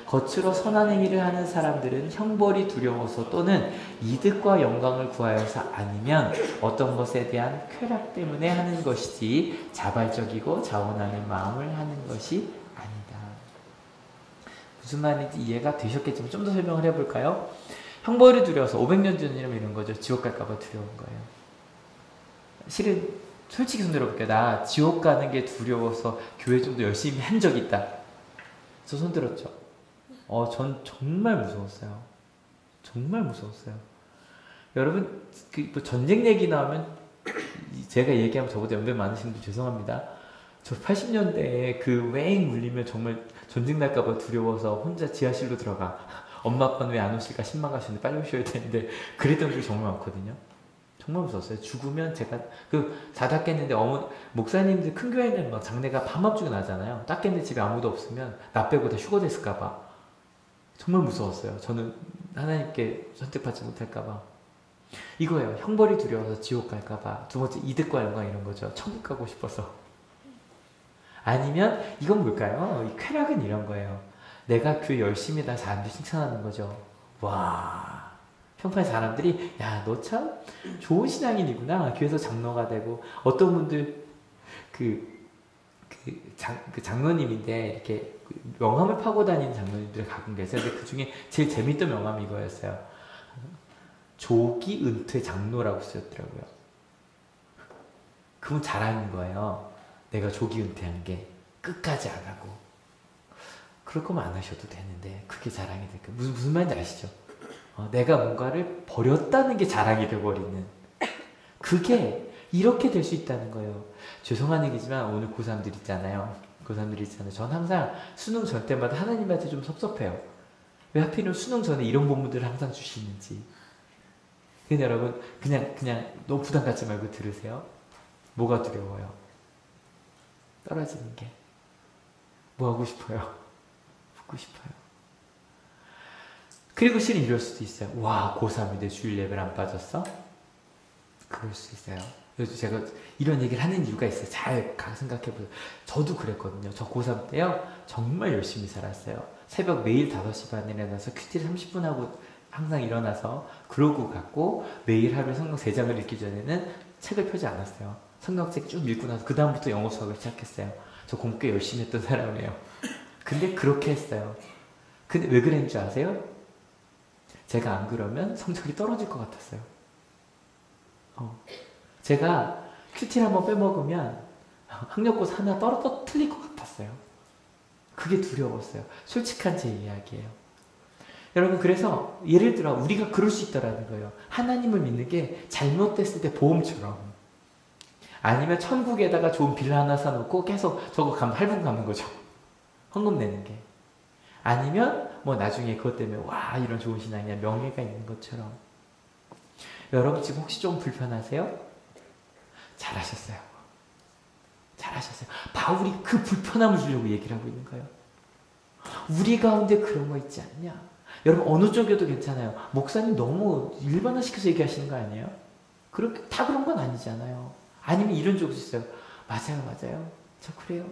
겉으로 선한 행위를 하는 사람들은 형벌이 두려워서 또는 이득과 영광을 구하여서 아니면 어떤 것에 대한 쾌락 때문에 하는 것이지 자발적이고 자원하는 마음을 하는 것이 아니다. 무슨 말인지 이해가 되셨겠지만 좀 더 설명을 해볼까요? 형벌이 두려워서 500년 전이라면 이런 거죠. 지옥 갈까봐 두려운 거예요. 실은 솔직히 손 들어볼게요. 나 지옥 가는 게 두려워서 교회 좀 더 열심히 한 적 있다. 저 손 들었죠? 전 정말 무서웠어요. 정말 무서웠어요. 여러분, 뭐 전쟁 얘기 나오면 제가 얘기하면 저보다 연배 많으신 분 죄송합니다. 저 80년대에 그 웽 물리면 정말 전쟁 날까봐 두려워서 혼자 지하실로 들어가. 엄마 아빠는 왜 안 오실까 실망하시는데 빨리 오셔야 되는데 그랬던 적이 정말 많거든요. 정말 무서웠어요. 죽으면 제가 다 닦겠는데 목사님들 큰 교회는 막 장례가 밤밤중에 나잖아요. 닦겠는데 집에 아무도 없으면 나 빼고 다 휴가 됐을까봐 정말 무서웠어요. 저는 하나님께 선택받지 못할까봐. 이거예요. 형벌이 두려워서 지옥 갈까봐. 두 번째 이득과 영광 이런 거죠. 천국 가고 싶어서. 아니면 이건 뭘까요? 이 쾌락은 이런 거예요. 내가 교회 열심히 다 사람들이 칭찬하는 거죠. 와, 평판 사람들이 야, 너 참 좋은 신앙인이구나. 교회에서 장로가 되고 어떤 분들 장로님인데 이렇게 명함을 파고 다니는 장로님들을 가끔 계세요. 근데 그 중에 제일 재밌던 명함이 이거였어요. 조기 은퇴 장로라고 쓰였더라고요. 그분 자랑인 거예요. 내가 조기 은퇴한 게 끝까지 안 하고. 그럴 거면 안 하셔도 되는데 그게 자랑이 될까? 무슨 말인지 아시죠? 내가 뭔가를 버렸다는 게 자랑이 돼버리는 그게 이렇게 될 수 있다는 거예요. 죄송한 얘기지만 오늘 고3들 있잖아요. 전 항상 수능 전 때마다 하나님한테 좀 섭섭해요. 왜 하필이면 수능 전에 이런 본문들을 항상 주시는지. 근데 여러분 그냥 너무 부담 갖지 말고 들으세요. 뭐가 두려워요? 떨어지는 게. 뭐 하고 싶어요? 붙고 싶어요. 그리고 실은 이럴 수도 있어요. 와, 고3인데 주일 예배를 안 빠졌어? 그럴 수 있어요. 그래서 제가 이런 얘기를 하는 이유가 있어요. 잘 생각해보세요. 저도 그랬거든요. 저 고3 때요. 정말 열심히 살았어요. 새벽 매일 5시 반에 일어나서 큐티를 30분 하고 항상 일어나서 그러고 갔고 매일 하루에 성경 3장을 읽기 전에는 책을 펴지 않았어요. 성경책 쭉 읽고 나서 그 다음부터 영어 수학을 시작했어요. 저 공부 꽤 열심히 했던 사람이에요. 근데 그렇게 했어요. 근데 왜 그랬는 줄 아세요? 제가 안 그러면 성적이 떨어질 것 같았어요. 제가 큐티를 한번 빼먹으면 학력고사 하나 틀릴 것 같았어요. 그게 두려웠어요. 솔직한 제 이야기예요. 여러분 그래서 예를 들어 우리가 그럴 수 있다라는 거예요. 하나님을 믿는 게 잘못됐을 때 보험처럼 아니면 천국에다가 좋은 빌라 하나 사놓고 계속 저거 할부 갚는 거죠. 헌금 내는 게. 아니면 뭐 나중에 그것 때문에 와 이런 좋은 신앙이야 명예가 있는 것처럼. 여러분 지금 혹시 좀 불편하세요? 잘하셨어요. 바울이 그 불편함을 주려고 얘기를 하고 있는 거예요. 우리 가운데 그런 거 있지 않냐? 여러분 어느 쪽에도 괜찮아요. 목사님 너무 일반화시켜서 얘기하시는 거 아니에요? 그렇게 다 그런 건 아니잖아요. 아니면 이런 쪽도 있어요. 맞아요, 맞아요. 저 그래요.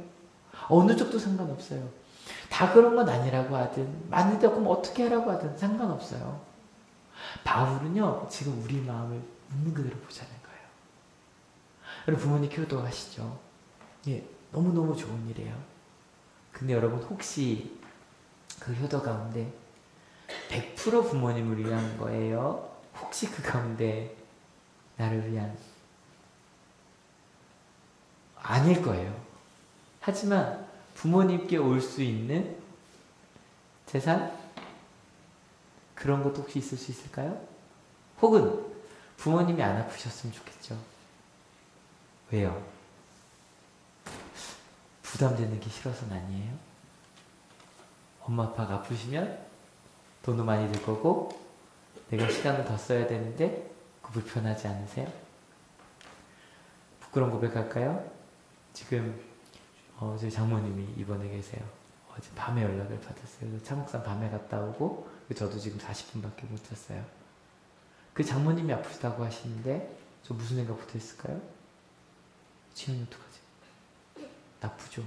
어느 쪽도 상관없어요. 다 그런 건 아니라고 하든 맞는데 그럼 어떻게 하라고 하든 상관없어요. 바울은요 지금 우리 마음을 있는 그대로 보자는 거예요. 여러분 부모님 효도하시죠? 예, 너무너무 좋은 일이에요. 근데 여러분 혹시 그 효도 가운데 100% 부모님을 위한 거예요? 혹시 그 가운데 나를 위한 아닐 거예요. 하지만 부모님께 올 수 있는 재산? 그런 것도 혹시 있을 수 있을까요? 혹은 부모님이 안 아프셨으면 좋겠죠. 왜요? 부담되는 게 싫어서는 아니에요? 엄마 아빠가 아프시면 돈도 많이 들 거고 내가 시간을 더 써야 되는데 그 불편하지 않으세요? 부끄러운 고백할까요? 지금 저희 장모님이 입원해 계세요. 어제 밤에 연락을 받았어요. 차목산 밤에 갔다 오고 저도 지금 40분밖에 못 잤어요. 그 장모님이 아프시다고 하시는데 저 무슨 생각부터 했을까요? 지연이 어떡하지? 나쁘죠?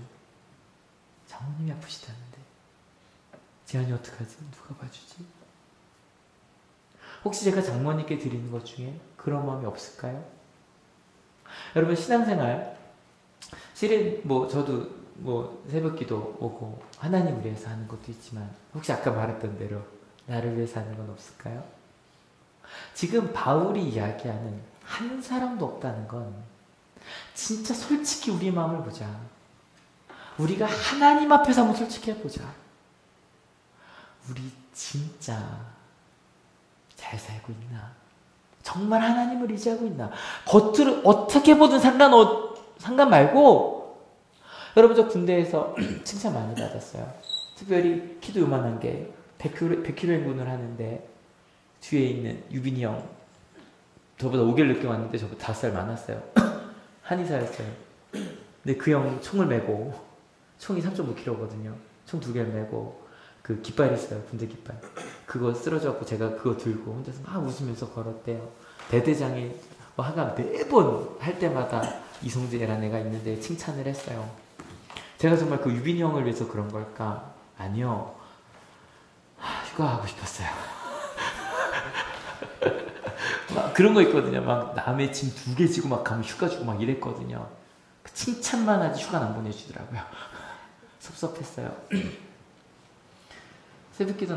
장모님이 아프시다는데 지연이 어떡하지? 누가 봐주지? 혹시 제가 장모님께 드리는 것 중에 그런 마음이 없을까요? 여러분 신앙생활 실은 저도 새벽기도 오고 하나님을 위해서 하는 것도 있지만 혹시 아까 말했던 대로 나를 위해서 하는 건 없을까요? 지금 바울이 이야기하는 한 사람도 없다는 건 진짜 솔직히 우리 마음을 보자. 우리가 하나님 앞에서 한번 솔직히 해보자. 우리 진짜 잘 살고 있나? 정말 하나님을 의지하고 있나? 겉으로 어떻게 보든 상관 말고 여러분 저 군대에서 칭찬 많이 받았어요. 특별히 키도 요만한 게 100kg 행군을 하는데 뒤에 있는 유빈이 형 저보다 5개월 늦게 왔는데 저보다 5살 많았어요. 한의사였어요. 근데 그 형 총을 메고 총이 3.5kg거든요. 총 2개를 메고 그 깃발 있어요. 군대 깃발. 그거 쓰러져갖고 제가 그거 들고 혼자서 막 웃으면서 걸었대요. 대대장이 하가 매번 할 때마다 이성진이라는 애가 있는데 칭찬을 했어요. 제가 정말 그 유빈이 형을 위해서 그런 걸까? 아니요. 휴가 하고 싶었어요. 막 그런 거 있거든요. 막 남의 짐 2개 지고 막 가면 휴가 주고 막 이랬거든요. 칭찬만 하지 휴가는 안 보내주더라고요. 섭섭했어요. 새벽기도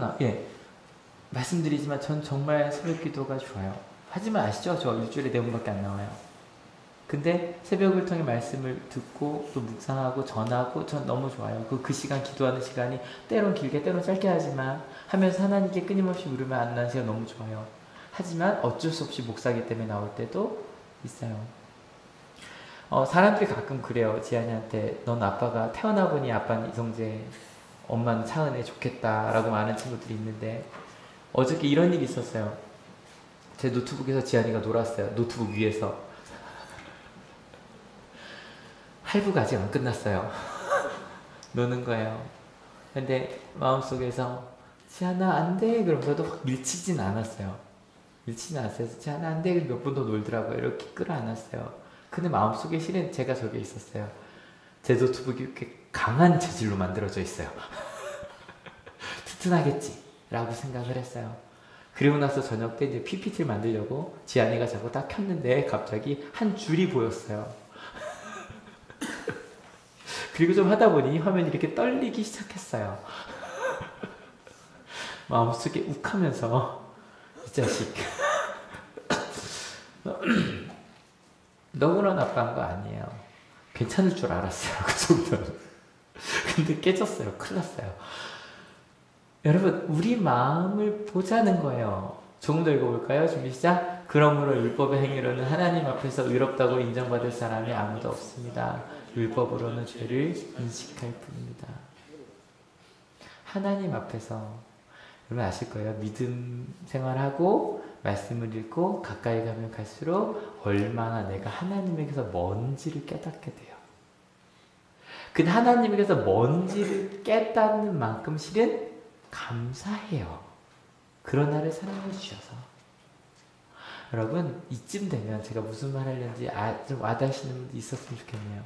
말씀드리지만 전 정말 새벽기도가 좋아요. 하지만 아시죠? 저 일주일에 4번밖에 안 나와요. 근데 새벽을 통해 말씀을 듣고 또 묵상하고 전하고 전 너무 좋아요. 그 시간 기도하는 시간이 때론 길게 때론 짧게 하지만 하면서 하나님께 끊임없이 물으면 안 나는 시간 너무 좋아요. 하지만 어쩔 수 없이 목사기 때문에 나올 때도 있어요. 사람들이 가끔 그래요. 지한이한테 넌 아빠가 태어나 보니 아빠는 이성재 엄마는 차은혜 좋겠다라고 말하는 친구들이 있는데 어저께 이런 일이 있었어요. 제 노트북에서 지한이가 놀았어요. 노트북 위에서. 할부가 아직 안 끝났어요. 노는 거예요. 근데 마음속에서 지한아 안돼 그러면서도 확 밀치진 않았어요. 밀치진 않았어요. 지한아 안돼 몇 번 더 놀더라고요. 이렇게 끌어안았어요. 근데 마음속에 실은 제가 저게 있었어요. 제 노트북이 이렇게 강한 재질로 만들어져 있어요. 튼튼하겠지 라고 생각을 했어요. 그리고 나서 저녁 때 이제 PPT를 만들려고 지한이가 자꾸 딱 켰는데 갑자기 한 줄이 보였어요. 그리고 좀 하다 보니 화면이 이렇게 떨리기 시작했어요. 마음속에 욱하면서 이 자식 너무나 나빠한 거 아니에요. 괜찮을 줄 알았어요. 그 정도는. 근데 깨졌어요. 큰일 났어요. 여러분 우리 마음을 보자는 거예요. 조금 더 읽어볼까요? 준비 시작. 그러므로 율법의 행위로는 하나님 앞에서 의롭다고 인정받을 사람이 아무도 없습니다. 율법으로는 죄를 인식할 뿐입니다. 하나님 앞에서 여러분 아실 거예요. 믿음 생활하고 말씀을 읽고 가까이 가면 갈수록 얼마나 내가 하나님에게서 먼지를 깨닫게 돼요. 근데 하나님께서 뭔지를 깨닫는 만큼 실은 감사해요. 그런 나를 사랑해 주셔서. 여러분, 이쯤 되면 제가 무슨 말 하려는지 좀 와닿으시는 분도 있었으면 좋겠네요.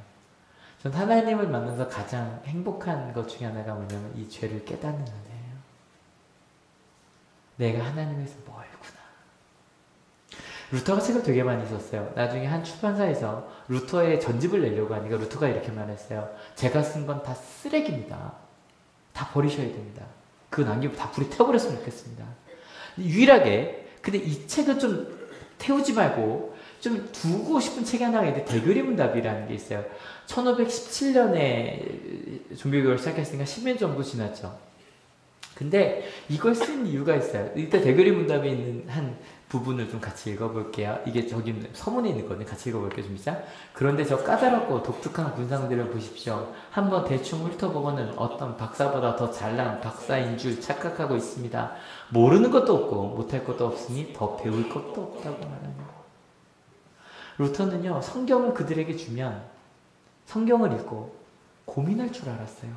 전 하나님을 만나서 가장 행복한 것 중에 하나가 뭐냐면 이 죄를 깨닫는 은혜예요. 내가 하나님에서 멀구나. 루터가 책을 되게 많이 썼어요. 나중에 한 출판사에서 루터의 전집을 내려고 하니까 루터가 이렇게 말했어요. 제가 쓴 건 다 쓰레기입니다. 다 버리셔야 됩니다. 그거 남기고 다 불에 태워버렸으면 좋겠습니다. 유일하게 근데 이 책은 좀 태우지 말고 좀 두고 싶은 책이 하나가 있는데 대결의 문답이라는 게 있어요. 1517년에 종교개혁을 시작했으니까 10년 정도 지났죠. 근데 이걸 쓴 이유가 있어요. 일단 대결의 문답에 있는 한 부분을 좀 같이 읽어볼게요. 이게 저기 서문에 있는 거는 같이 읽어볼게요. 좀 있자. 그런데 저 까다롭고 독특한 군상들을 보십시오. 한번 대충 훑어보고는 어떤 박사보다 더 잘난 박사인 줄 착각하고 있습니다. 모르는 것도 없고 못할 것도 없으니 더 배울 것도 없다고 말하는 거. 루터는요, 성경을 그들에게 주면 성경을 읽고 고민할 줄 알았어요.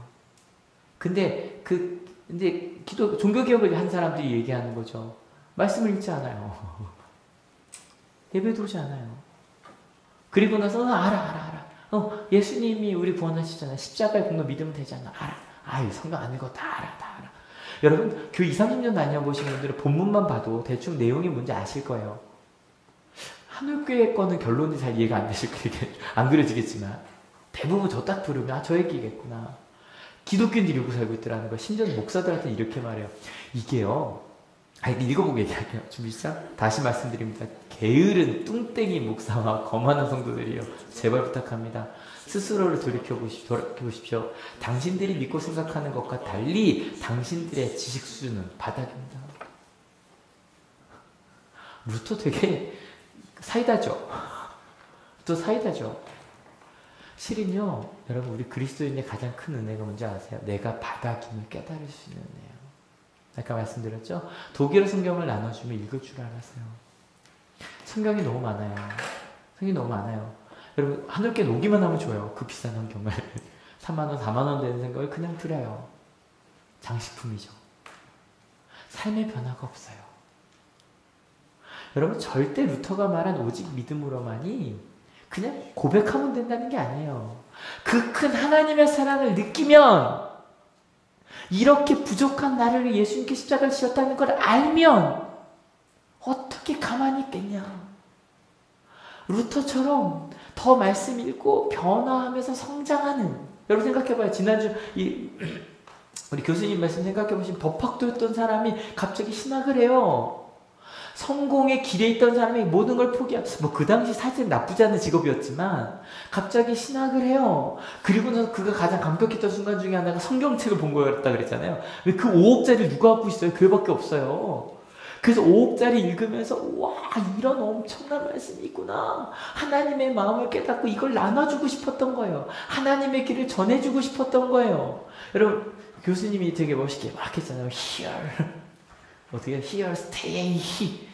근데 종교개혁을 한 사람들이 얘기하는 거죠. 말씀을 읽지 않아요. 예배도 오지 않아요. 그리고 나서 알아. 예수님이 우리 구원하시잖아. 십자가의 공로 믿으면 되잖아. 알아. 아유, 성경 안 읽어. 다 알아. 여러분, 교회 20, 30년 다녀보신 분들은 본문만 봐도 대충 내용이 뭔지 아실 거예요. 한울교회 거는 결론이 잘 이해가 안 되실 거예요. 안 그려지겠지만 대부분 저 딱 들으면 저 얘기겠구나. 기독교인들이 이러고 살고 있더라는 거. 심지어 목사들한테 이렇게 말해요. 이게요. 읽어보고 얘기할게요. 준비 시작. 다시 말씀드립니다. 게으른 뚱땡이 목사와 거만한 성도들이요. 제발 부탁합니다. 스스로를 돌이켜보십시오. 당신들이 믿고 생각하는 것과 달리 당신들의 지식 수준은 바닥입니다. 루터 되게 사이다죠. 또 사이다죠. 실은요, 여러분, 우리 그리스도인의 가장 큰 은혜가 뭔지 아세요? 내가 바닥임을 깨달을 수 있는 은혜예요. 아까 말씀드렸죠? 독일어 성경을 나눠주면 읽을 줄 알았어요. 성경이 너무 많아요. 여러분, 한올께 오기만 하면 줘요. 그 비싼 성경을. 3만원, 4만원 되는 성경을 그냥 드려요. 장식품이죠. 삶의 변화가 없어요. 여러분, 절대 루터가 말한 오직 믿음으로만이 그냥 고백하면 된다는 게 아니에요. 그 큰 하나님의 사랑을 느끼면, 이렇게 부족한 나를 위해 예수님께 십자가를 지셨다는 걸 알면 어떻게 가만히 있겠냐. 루터처럼 더 말씀 읽고 변화하면서 성장하는, 여러분 생각해봐요. 지난주 우리 교수님 말씀 생각해보시면 법학도였던 사람이 갑자기 신학을 해요. 성공의 길에 있던 사람이 모든 걸 포기하고, 그 당시 사실 나쁘지 않은 직업이었지만 갑자기 신학을 해요. 그리고 나서 그가 가장 감격했던 순간 중에 하나가 성경책을 본 거였다 그랬잖아요. 왜 그 5억짜리 누가 갖고 있어요? 교회밖에 없어요. 그래서 5억짜리 읽으면서 와, 이런 엄청난 말씀이 있구나. 하나님의 마음을 깨닫고 이걸 나눠주고 싶었던 거예요. 하나님의 길을 전해주고 싶었던 거예요. 여러분, 교수님이 되게 멋있게 막 했잖아요. 어떻게 here stay he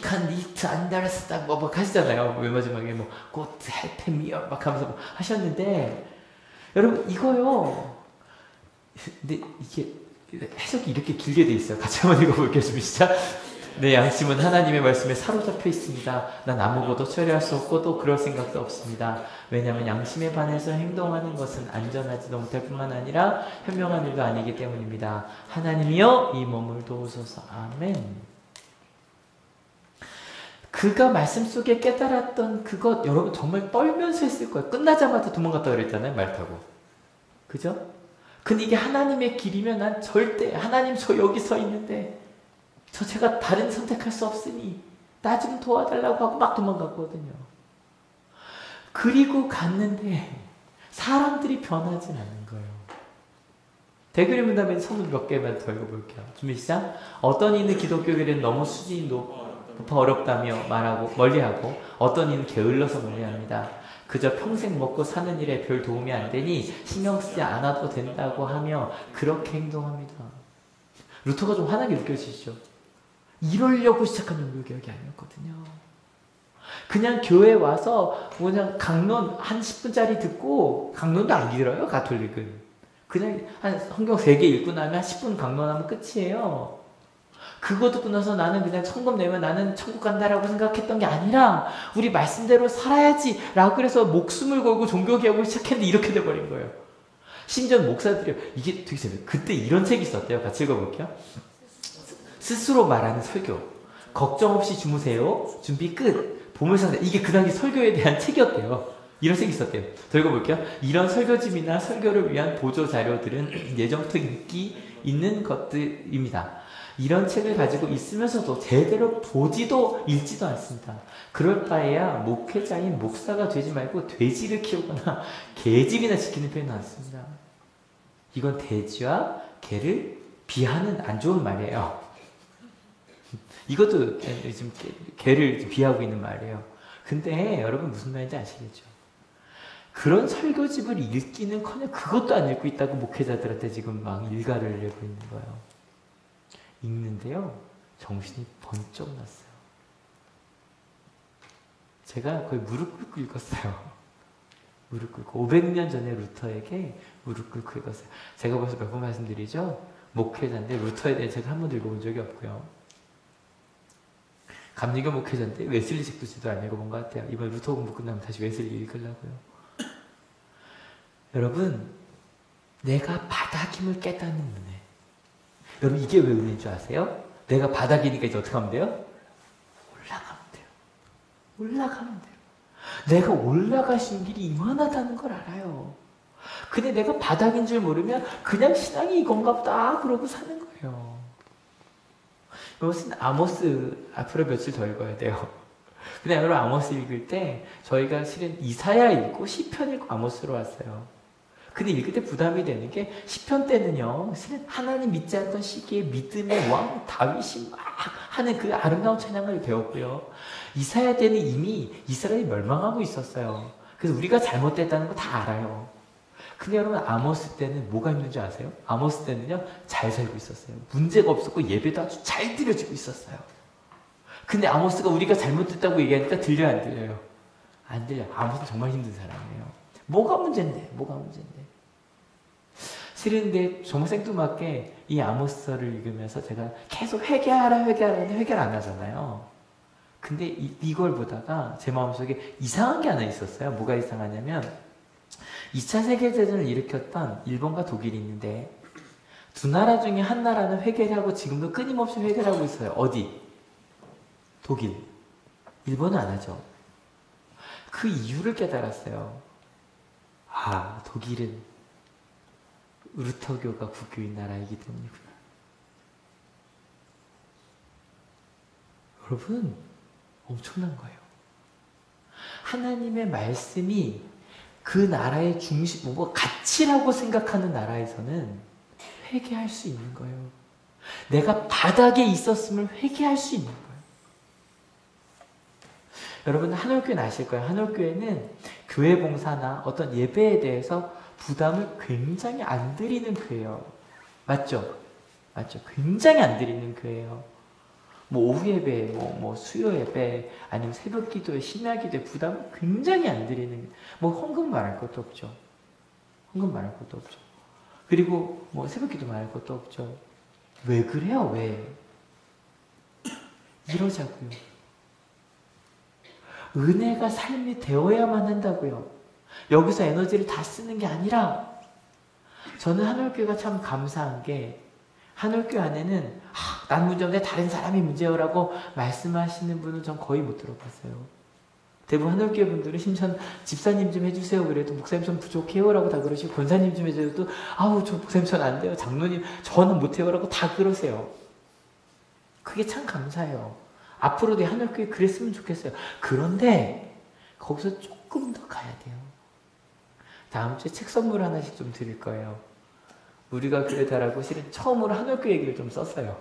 can eat understand 막 하시잖아요. 맨 마지막에 God help me 막 하면서 하셨는데, 여러분 이거요. 근데 이게 해석이 이렇게 길게 돼 있어요. 같이 한번 읽어볼게요. 시작. 내 양심은 하나님의 말씀에 사로잡혀 있습니다. 난 아무것도 처리할 수 없고 또 그럴 생각도 없습니다. 왜냐하면 양심에 반해서 행동하는 것은 안전하지도 못할 뿐만 아니라 현명한 일도 아니기 때문입니다. 하나님이여 이 몸을 도우소서. 아멘. 그가 말씀 속에 깨달았던 그것, 여러분 정말 떨면서 했을 거예요. 끝나자마자 도망갔다 그랬잖아요. 말 타고. 그죠? 근데 이게 하나님의 길이면 난 절대, 하나님 저 여기 서 있는데 제가 다른 선택할 수 없으니 나 좀 도와달라고 하고 막 도망갔거든요. 그리고 갔는데 사람들이 변하진 않는 거예요. 대결의 문답에 선물 몇 개만 더 읽어볼게요. 준비 시작. 어떤 이는 기독교계는 너무 수준이 높아 어렵다며 말하고 멀리하고, 어떤 이는 게을러서 멀리합니다. 그저 평생 먹고 사는 일에 별 도움이 안 되니 신경 쓰지 않아도 된다고 하며 그렇게 행동합니다. 루터가 좀 화나게 느껴지시죠? 이러려고 시작한 종교개혁이 아니었거든요. 그냥 교회 와서 그냥 강론 한 10분짜리 듣고, 강론도 안 길어요, 가톨릭은. 그냥 한 성경 3개 읽고 나면 한 10분 강론하면 끝이에요. 그거 듣고 나서 나는 그냥 천금 내면 나는 천국 간다라고 생각했던 게 아니라 우리 말씀대로 살아야지 라고 그래서 목숨을 걸고 종교개혁을 시작했는데 이렇게 돼버린 거예요. 심지어 목사들이 이게 되게 재밌어요. 그때 이런 책이 있었대요. 같이 읽어볼게요. 스스로 말하는 설교. 걱정 없이 주무세요. 준비 끝. 보물상자. 이게 그 당시 설교에 대한 책이었대요. 이런 책이 있었대요. 더 읽어볼게요. 이런 설교집이나 설교를 위한 보조 자료들은 예전부터 인기 있는 것들입니다. 이런 책을 가지고 있으면서도 제대로 보지도 읽지도 않습니다. 그럴 바에야 목회자인 목사가 되지 말고 돼지를 키우거나 개집이나 지키는 편이 낫습니다. 이건 돼지와 개를 비하는 안 좋은 말이에요. 이것도 지금 개를 비하고 있는 말이에요. 근데 여러분 무슨 말인지 아시겠죠? 그런 설교집을 읽기는커녕 그것도 안 읽고 있다고 목회자들한테 지금 막 일가를 내고 있는 거예요. 읽는데요, 정신이 번쩍 났어요. 제가 거의 무릎 꿇고 읽었어요. 무릎 꿇고 500년 전에 루터에게 무릎 꿇고 읽었어요. 제가 벌써 몇 번 말씀드리죠? 목회자인데 루터에 대해 제가 한 번도 읽어본 적이 없고요. 감리교 목회자인데 웨슬리 책도 제대로 안 읽어본 것 같아요. 이번 루터 공부 끝나면 다시 웨슬리 읽으려고요. 여러분, 내가 바닥임을 깨닫는 은혜. 여러분, 이게 왜 은혜인 줄 아세요? 내가 바닥이니까 이제 어떻게 하면 돼요? 올라가면 돼요. 올라가면 돼요. 내가 올라갈 수 있는 길이 이만하다는 걸 알아요. 근데 내가 바닥인 줄 모르면 그냥 신앙이 이건가 보다 그러고 사는 거예요. 이것은 아모스 앞으로 며칠 더 읽어야 돼요. 근데 여러분, 아모스 읽을 때 저희가 실은 이사야 읽고 시편 읽고 아모스로 왔어요. 근데 읽을 때 부담이 되는 게 시편 때는요, 실은 하나님 믿지 않던 시기에 믿음의 왕 다윗이 막 하는 그 아름다운 찬양을 배웠고요. 이사야 때는 이미 이스라엘이 멸망하고 있었어요. 그래서 우리가 잘못됐다는 거 다 알아요. 근데 여러분, 아모스 때는 뭐가 있는 줄 아세요? 아모스 때는요, 잘 살고 있었어요. 문제가 없었고 예배도 아주 잘 드려지고 있었어요. 근데 아모스가 우리가 잘못됐다고 얘기하니까 들려요, 안 들려요? 안 들려요. 아모스는 정말 힘든 사람이에요. 뭐가 문제인데? 뭐가 문제인데? 실은 근데 정말 생뚱맞게 이 아모스서를 읽으면서 제가 계속 회개하라 하는데 회개를 안 하잖아요. 근데 이걸 보다가 제 마음속에 이상한 게 하나 있었어요. 뭐가 이상하냐면 2차 세계대전을 일으켰던 일본과 독일이 있는데 두 나라 중에 한 나라는 회개를 하고 지금도 끊임없이 회개를 하고 있어요. 어디? 독일. 일본은 안 하죠. 그 이유를 깨달았어요. 아, 독일은 루터교가 국교인 나라이기 때문이구나. 여러분, 엄청난 거예요. 하나님의 말씀이 그 나라의 중심, 뭐 가치라고 생각하는 나라에서는 회개할 수 있는 거예요. 내가 바닥에 있었음을 회개할 수 있는 거예요. 여러분, 한올교회는 아실 거예요. 한올교회는 교회 봉사나 어떤 예배에 대해서 부담을 굉장히 안 드리는 교회예요. 맞죠? 맞죠? 굉장히 안 드리는 교회예요. 뭐 오후 예배, 뭐 수요 예배, 아니면 새벽 기도에 심야 기도에 부담을 굉장히 안 드리는, 뭐 헌금 말할 것도 없죠. 헌금 말할 것도 없죠. 그리고 뭐 새벽 기도 말할 것도 없죠. 왜 그래요? 왜? 이러자고요. 은혜가 삶이 되어야만 한다고요. 여기서 에너지를 다 쓰는 게 아니라, 저는 한올교회가 참 감사한 게, 한올교회 안에는 난 문제 없는데 다른 사람이 문제요라고 말씀하시는 분은 전 거의 못 들어봤어요. 대부분 한올교회 분들은 심지어 집사님 좀 해주세요 그래도 목사님 좀 부족해요 라고 다 그러시고, 권사님 좀 해줘도 아우 저 목사님 전 안 돼요, 장로님 저는 못해요 라고 다 그러세요. 그게 참 감사해요. 앞으로도 한올교회 그랬으면 좋겠어요. 그런데 거기서 조금 더 가야 돼요. 다음 주에 책 선물 하나씩 좀 드릴 거예요. 우리가 교회다라고 실은 처음으로 한올교회 얘기를 좀 썼어요.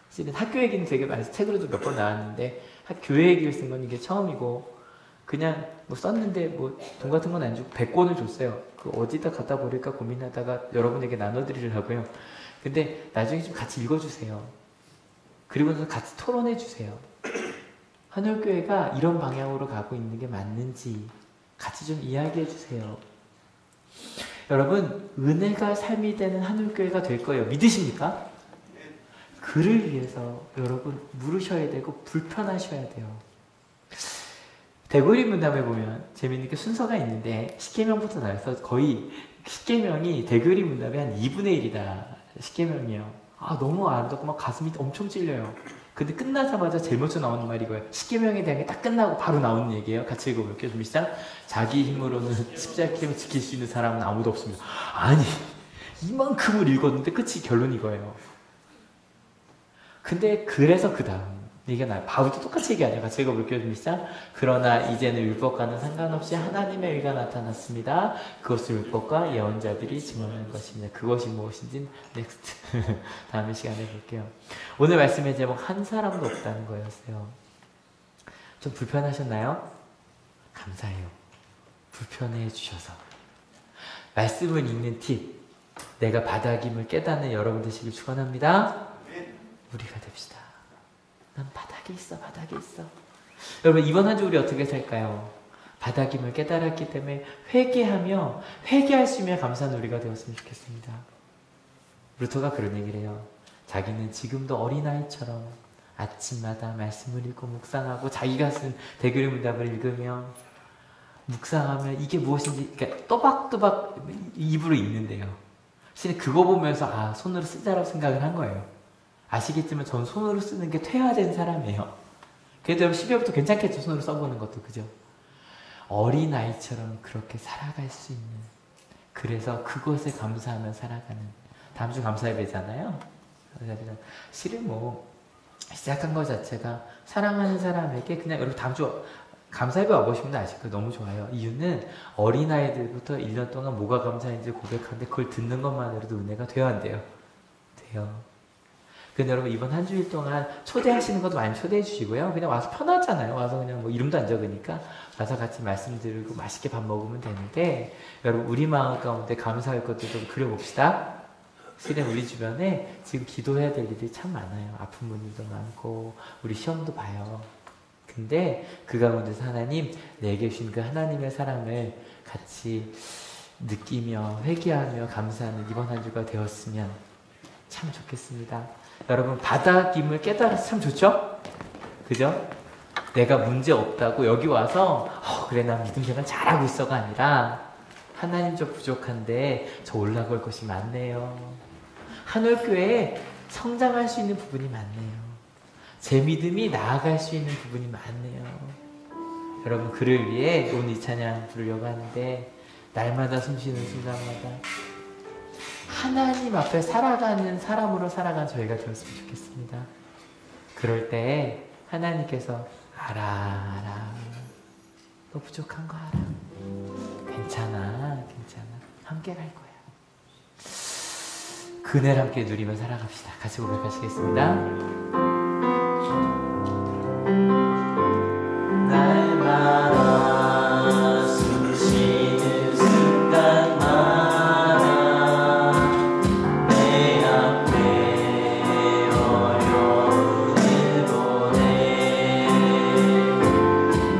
실은 학교 얘기는 되게 많이 책으로도 몇 번 나왔는데 교회 얘기를 쓴 건 이게 처음이고, 그냥 뭐 썼는데 뭐 돈 같은 건 안 주고 100권을 줬어요. 그 어디다 갖다 버릴까 고민하다가 여러분에게 나눠드리려고요. 근데 나중에 좀 같이 읽어주세요. 그리고 나서 같이 토론해 주세요. 한올교회가 이런 방향으로 가고 있는 게 맞는지 같이 좀 이야기해 주세요. 여러분, 은혜가 삶이 되는 한올교회가 될 거예요. 믿으십니까? 그를 위해서 여러분 물으셔야 되고 불편하셔야 돼요. 대구리 문답에 보면 재미있는 게 순서가 있는데 십계명부터 나와서 거의 십계명이 대구리 문답의 한 2분의 1이다. 십계명이요. 아, 너무 아름답고 막 가슴이 엄청 찔려요. 근데 끝나자마자 제일 먼저 나오는 말이 이거예요. 십계명에 대한 게 딱 끝나고 바로 나오는 얘기예요. 같이 읽어볼게요. 좀 시작. 자기 힘으로는 십자가를 지킬 수 있는 사람은 아무도 없습니다. 아니, 이만큼을 읽었는데 끝이 결론이 이거예요. 근데 그래서 그 다음 이게 나요. 바울도 똑같이 얘기하죠. 같이 읽어볼게요. 좀 시작. 그러나 이제는 율법과는 상관없이 하나님의 의가 나타났습니다. 그것을 율법과 예언자들이 증언하는 것입니다. 그것이 무엇인지 넥스트 다음 시간에 볼게요. 오늘 말씀의 제목 한 사람도 없다는 거였어요. 좀 불편하셨나요? 감사해요. 불편해 주셔서. 말씀을 읽는 팁. 내가 바닥임을 깨닫는 여러분 되시길 축원합니다. 우리가 됩시다. 난 바닥에 있어, 바닥에 있어. 여러분, 이번 한 주 우리 어떻게 살까요? 바닥임을 깨달았기 때문에 회개하며 회개할 수 있으면 감사한 우리가 되었으면 좋겠습니다. 루터가 그런 얘기를 해요. 자기는 지금도 어린아이처럼 아침마다 말씀을 읽고 묵상하고 자기가 쓴 대교리 문답을 읽으며 묵상하면 이게 무엇인지 그러니까 또박또박 입으로 읽는데요. 사실 그거 보면서 아, 손으로 쓰자라고 생각을 한 거예요. 아시겠지만 전 손으로 쓰는 게 퇴화된 사람이에요. 그래도 12월부터 괜찮겠죠. 손으로 써보는 것도. 그죠? 어린아이처럼 그렇게 살아갈 수 있는, 그래서 그것에 감사하며 살아가는. 다음 주 감사예배잖아요. 실은 뭐 시작한 것 자체가 사랑하는 사람에게 그냥 여러분 다음 주 감사예배 와보시면 아실 거예요. 너무 좋아요. 이유는 어린아이들부터 1년 동안 뭐가 감사인지 고백하는데 그걸 듣는 것만으로도 은혜가 돼야 한대요. 돼요. 근데 여러분 이번 한 주일 동안 초대하시는 것도 많이 초대해 주시고요. 그냥 와서 편하잖아요. 와서 그냥 뭐 이름도 안 적으니까 와서 같이 말씀 드리고 맛있게 밥 먹으면 되는데, 여러분 우리 마음 가운데 감사할 것도 좀 그려봅시다. 실은 우리 주변에 지금 기도해야 될 일이 참 많아요. 아픈 분들도 많고 우리 시험도 봐요. 근데 그 가운데서 하나님 내게 주신 그 하나님의 사랑을 같이 느끼며 회개하며 감사하는 이번 한 주가 되었으면 참 좋겠습니다. 여러분 바닥임을 깨달아서 참 좋죠? 그죠? 내가 문제 없다고 여기 와서 그래 난 믿음 생활 잘하고 있어가 아니라 하나님 저 부족한데 저 올라갈 것이 많네요. 한올교회에 성장할 수 있는 부분이 많네요. 제 믿음이 나아갈 수 있는 부분이 많네요. 여러분 그를 위해 오늘 이 찬양 부르려고 하는데 날마다 숨쉬는 순간마다 하나님 앞에 살아가는 사람으로 살아간 저희가 되었으면 좋겠습니다. 그럴 때 하나님께서 알아 너 부족한 거 알아. 괜찮아 함께 갈 거야. 그늘 함께 누리며 살아갑시다. 같이 고백하시겠습니다. 날마다 숨쉬는 순간마다 내 앞에 어려움을 보내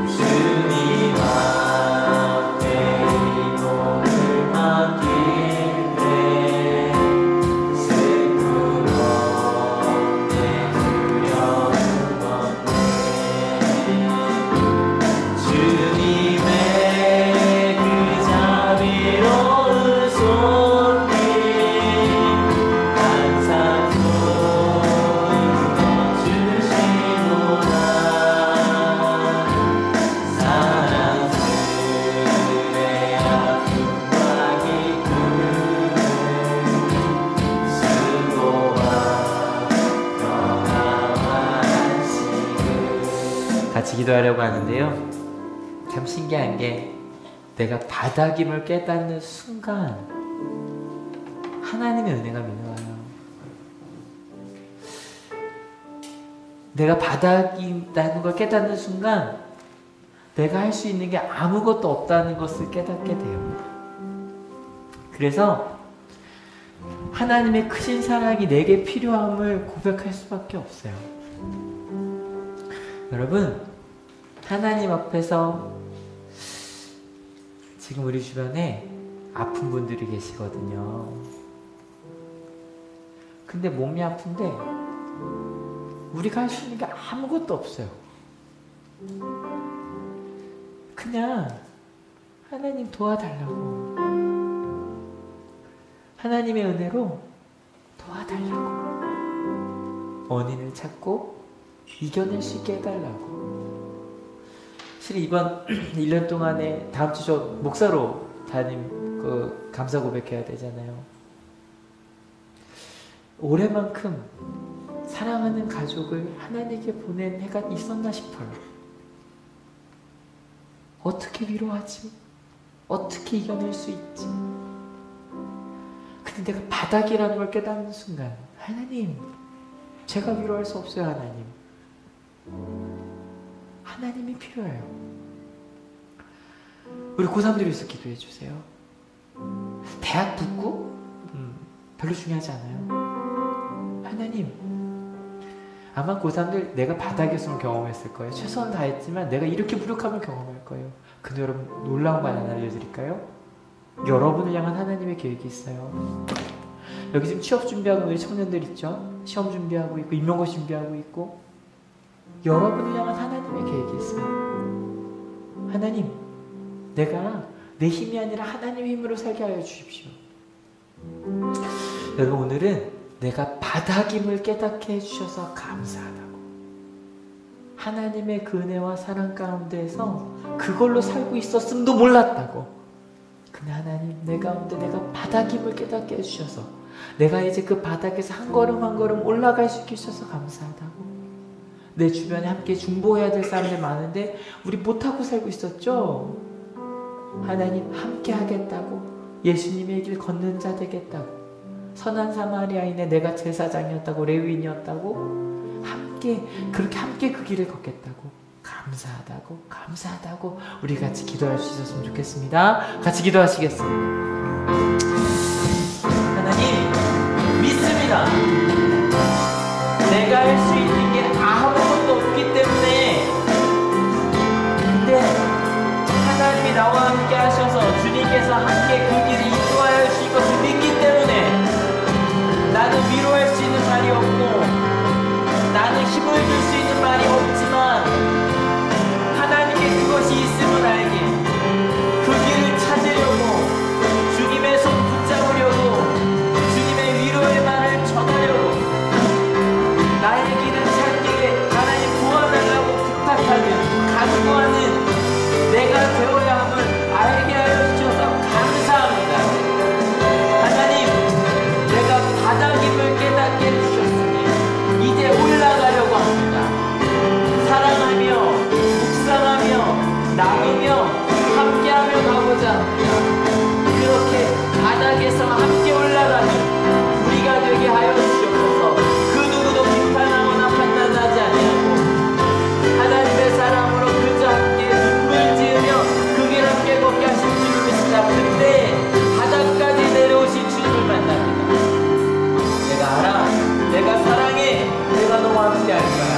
주님 앞에 이 몸을 맡길 때 슬픔 없네 두려움 없네 주님의 그 자비로운 손길 항상 도와주시구나. 사랑스레 아픔과 기쁨을 수고와 평화와 안식을 같이 기도하려고 하는데요. 참 신기한 게 내가 바닥임을 깨닫는 순간 하나님의 은혜가 밀려와요. 내가 바닥이라는 걸 깨닫는 순간 내가 할 수 있는 게 아무것도 없다는 것을 깨닫게 돼요. 그래서 하나님의 크신 사랑이 내게 필요함을 고백할 수밖에 없어요. 여러분 하나님 앞에서 지금 우리 주변에 아픈 분들이 계시거든요. 근데 몸이 아픈데 우리가 할 수 있는 게 아무것도 없어요. 그냥 하나님 도와달라고, 하나님의 은혜로 도와달라고, 원인을 찾고 이겨낼 수 있게 해달라고. 사실 이번 1년 동안에 다음 주 저 목사로 담임 감사 고백해야 되잖아요. 올해만큼 사랑하는 가족을 하나님께 보낸 해가 있었나 싶어요. 어떻게 위로하지? 어떻게 이겨낼 수 있지? 근데 내가 바닥이라는 걸 깨닫는 순간, 하나님, 제가 위로할 수 없어요. 하나님, 하나님이 필요해요. 우리 고3들이 있어 기도해 주세요. 대학 붙고 별로 중요하지 않아요. 하나님, 아마 고3들 내가 바닥에서는 경험했을 거예요. 최선을 다했지만 내가 이렇게 부족함을 경험할 거예요. 근데 여러분, 놀라운 말 하나 알려드릴까요? 여러분을 향한 하나님의 계획이 있어요. 여기 지금 취업 준비하고 있는 우리 청년들 있죠? 시험 준비하고 있고 임용고 준비하고 있고, 여러분을 향한 하나님의 계획이 있어요. 하나님, 내가 내 힘이 아니라 하나님의 힘으로 살게 하여 주십시오. 여러분, 오늘은 내가 바닥임을 깨닫게 해주셔서 감사하다고, 하나님의 그 은혜와 사랑 가운데에서 그걸로 살고 있었음도 몰랐다고. 근데 하나님, 내 가운데 내가 바닥임을 깨닫게 해주셔서 내가 이제 그 바닥에서 한 걸음 한 걸음 올라갈 수 있게 해주셔서 감사하다고. 내 주변에 함께 중보해야 될 사람들 많은데 우리 못하고 살고 있었죠? 하나님, 함께 하겠다고, 예수님의 길 걷는 자 되겠다고, 선한 사마리아인의 내가 제사장이었다고, 레위인이었다고, 함께 그렇게 함께 그 길을 걷겠다고, 감사하다고, 감사하다고 우리 같이 기도할 수 있었으면 좋겠습니다. 같이 기도하시겠습니다. 하나님, 믿습니다. 내가 할 수 있는 게 아무것도 없기 때문에, 근데 하나님이 나와 함께 하셔서 주님께서 함께 그 길을 인도하여 주실 것을 믿기 때문에 나는 위로할 수 있는 말이 없고 나는 힘을 줄 수 있는 말이 없지만, 하나님께 그것이 있음을 알게 그 길을 찾으려고, 주님의 손 붙잡으려고, 주님의 위로의 말을 전하려고, 나의 길을 찾기에 하나님 도와달라고 부탁하는, 간구하는 내가 되어야 함을 알게 하여 주셔서 감사합니다. 하나님, 내가 바닥임을 깨닫게 해주셨으니 이제 올라가려고 합니다. 사랑하며 묵상하며 나누며 함께하며 가고자 합니다. 그렇게 바닥에서 함께 올라가는 우리가 되게 하여 주시옵소서. 그 누구도 비판하거나 판단하지 아니하고 하나님의 사랑으로 그저 함께 눈물 지으며 그 길 함께 걷게 하신 주님을 믿습니다. 근데 바닥까지 내려오신 주님을 만납니다. 내가 알아, 내가 사랑해, 내가 너와 함께 할 거야.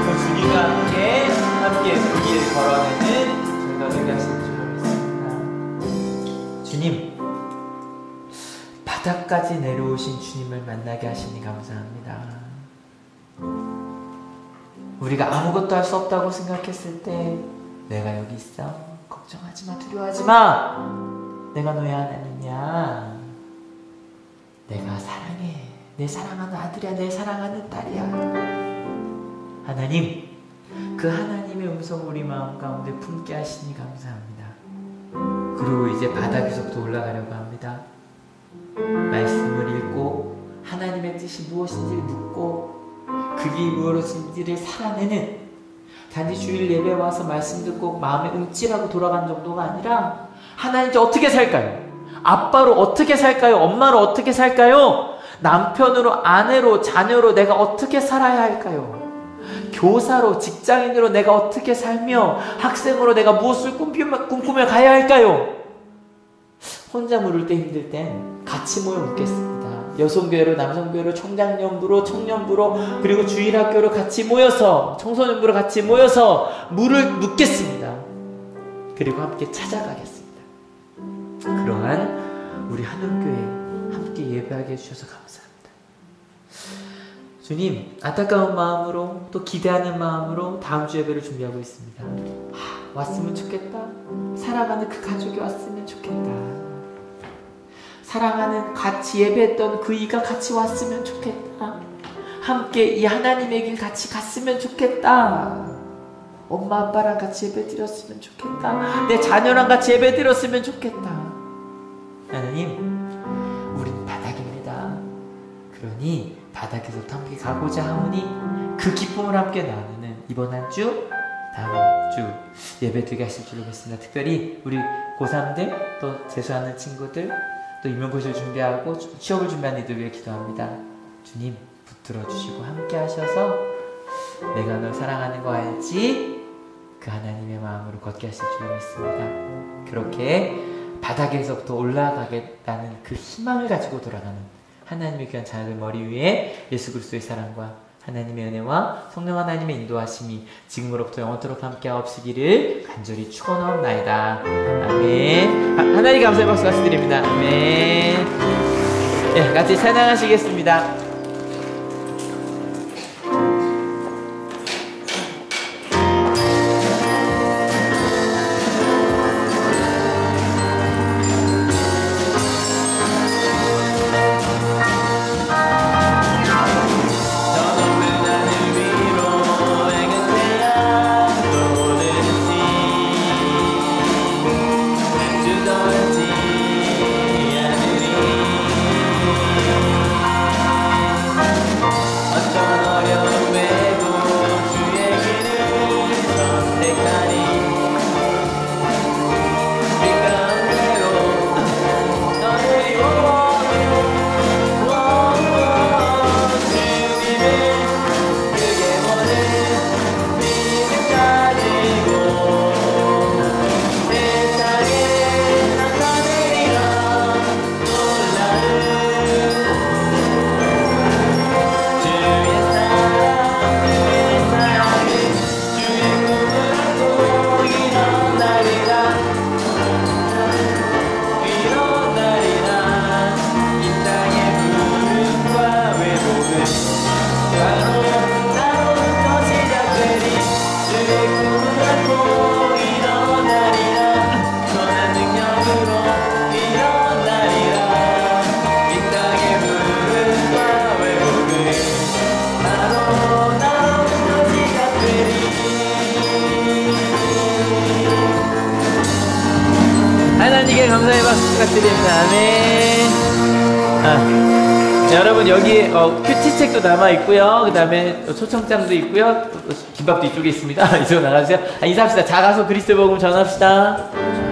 그 주님과 함께 그 길을 걸어내는 저희가 되게 하신 주님을 믿습니다. 주님, 바닥까지 내려오신 주님을 만나게 하시니 감사합니다. 우리가 아무것도 할 수 없다고 생각했을 때, 내가 여기 있어, 걱정하지마, 두려워하지마, 내가 너의 하나님이야, 내가 사랑해, 내 사랑하는 아들이야, 내 사랑하는 딸이야. 하나님, 그 하나님의 음성 우리 마음 가운데 품게 하시니 감사합니다. 그리고 이제 바닥에서부터 올라가려고 합니다. 말씀을 읽고 하나님의 뜻이 무엇인지를 묻고 그게 무엇인지를 살아내는, 단지 주일 예배 와서 말씀 듣고 마음에 움찔하고 돌아간 정도가 아니라, 하나님 이제 어떻게 살까요? 아빠로 어떻게 살까요? 엄마로 어떻게 살까요? 남편으로, 아내로, 자녀로 내가 어떻게 살아야 할까요? 교사로, 직장인으로 내가 어떻게 살며, 학생으로 내가 무엇을 꿈꾸며 가야 할까요? 혼자 물을 때 힘들 땐 같이 모여 묻겠습니다. 여성교회로, 남성교회로, 청장년부로, 청년부로, 그리고 주일학교로 같이 모여서, 청소년부로 같이 모여서 물을 묻겠습니다. 그리고 함께 찾아가겠습니다. 그러한 우리 한옥교회 함께 예배하게 해주셔서 감사합니다. 주님, 안타까운 마음으로 또 기대하는 마음으로 다음 주 예배를 준비하고 있습니다. 왔으면 좋겠다. 사랑하는 그 가족이 왔으면 좋겠다. 사랑하는 같이 예배했던 그 이가 같이 왔으면 좋겠다. 함께 이 하나님의 길 같이 갔으면 좋겠다. 엄마 아빠랑 같이 예배 드렸으면 좋겠다. 내 자녀랑 같이 예배 드렸으면 좋겠다. 하나님, 우린 바닥입니다. 그러니 바닥에서부터 함께 가고자 하오니 그 기쁨을 함께 나누는 이번 한 주, 다음 주 예배 드리게 하실 줄로 믿습니다. 특별히 우리 고3들, 또 재수하는 친구들, 또 임용고시를 준비하고 취업을 준비하는 이들 위해 기도합니다. 주님, 붙들어 주시고 함께 하셔서 내가 널 사랑하는 거 알지? 그 하나님의 마음으로 걷게 하실 줄로 믿습니다. 그렇게 바닥에서부터 올라가겠다는 그 희망을 가지고 돌아가는 하나님의 귀한 자녀들 머리 위에 예수 그리스도의 사랑과 하나님의 은혜와 성령 하나님의 인도하심이 지금으로부터 영원토록 함께 하옵시기를 간절히 축원하옵나이다. 아멘. 하나님 감사의 박수 같이 드립니다. 아멘. 네, 같이 찬양하시겠습니다. 감사의 박수 부탁드립니다. 아멘. 여러분 여기 큐티책도 남아있고요. 그 다음에 초청장도 있고요. 김밥도 이쪽에 있습니다. 이쪽으로 나가주세요. 인사합시다. 작아서 그리스도의 복음 전합시다.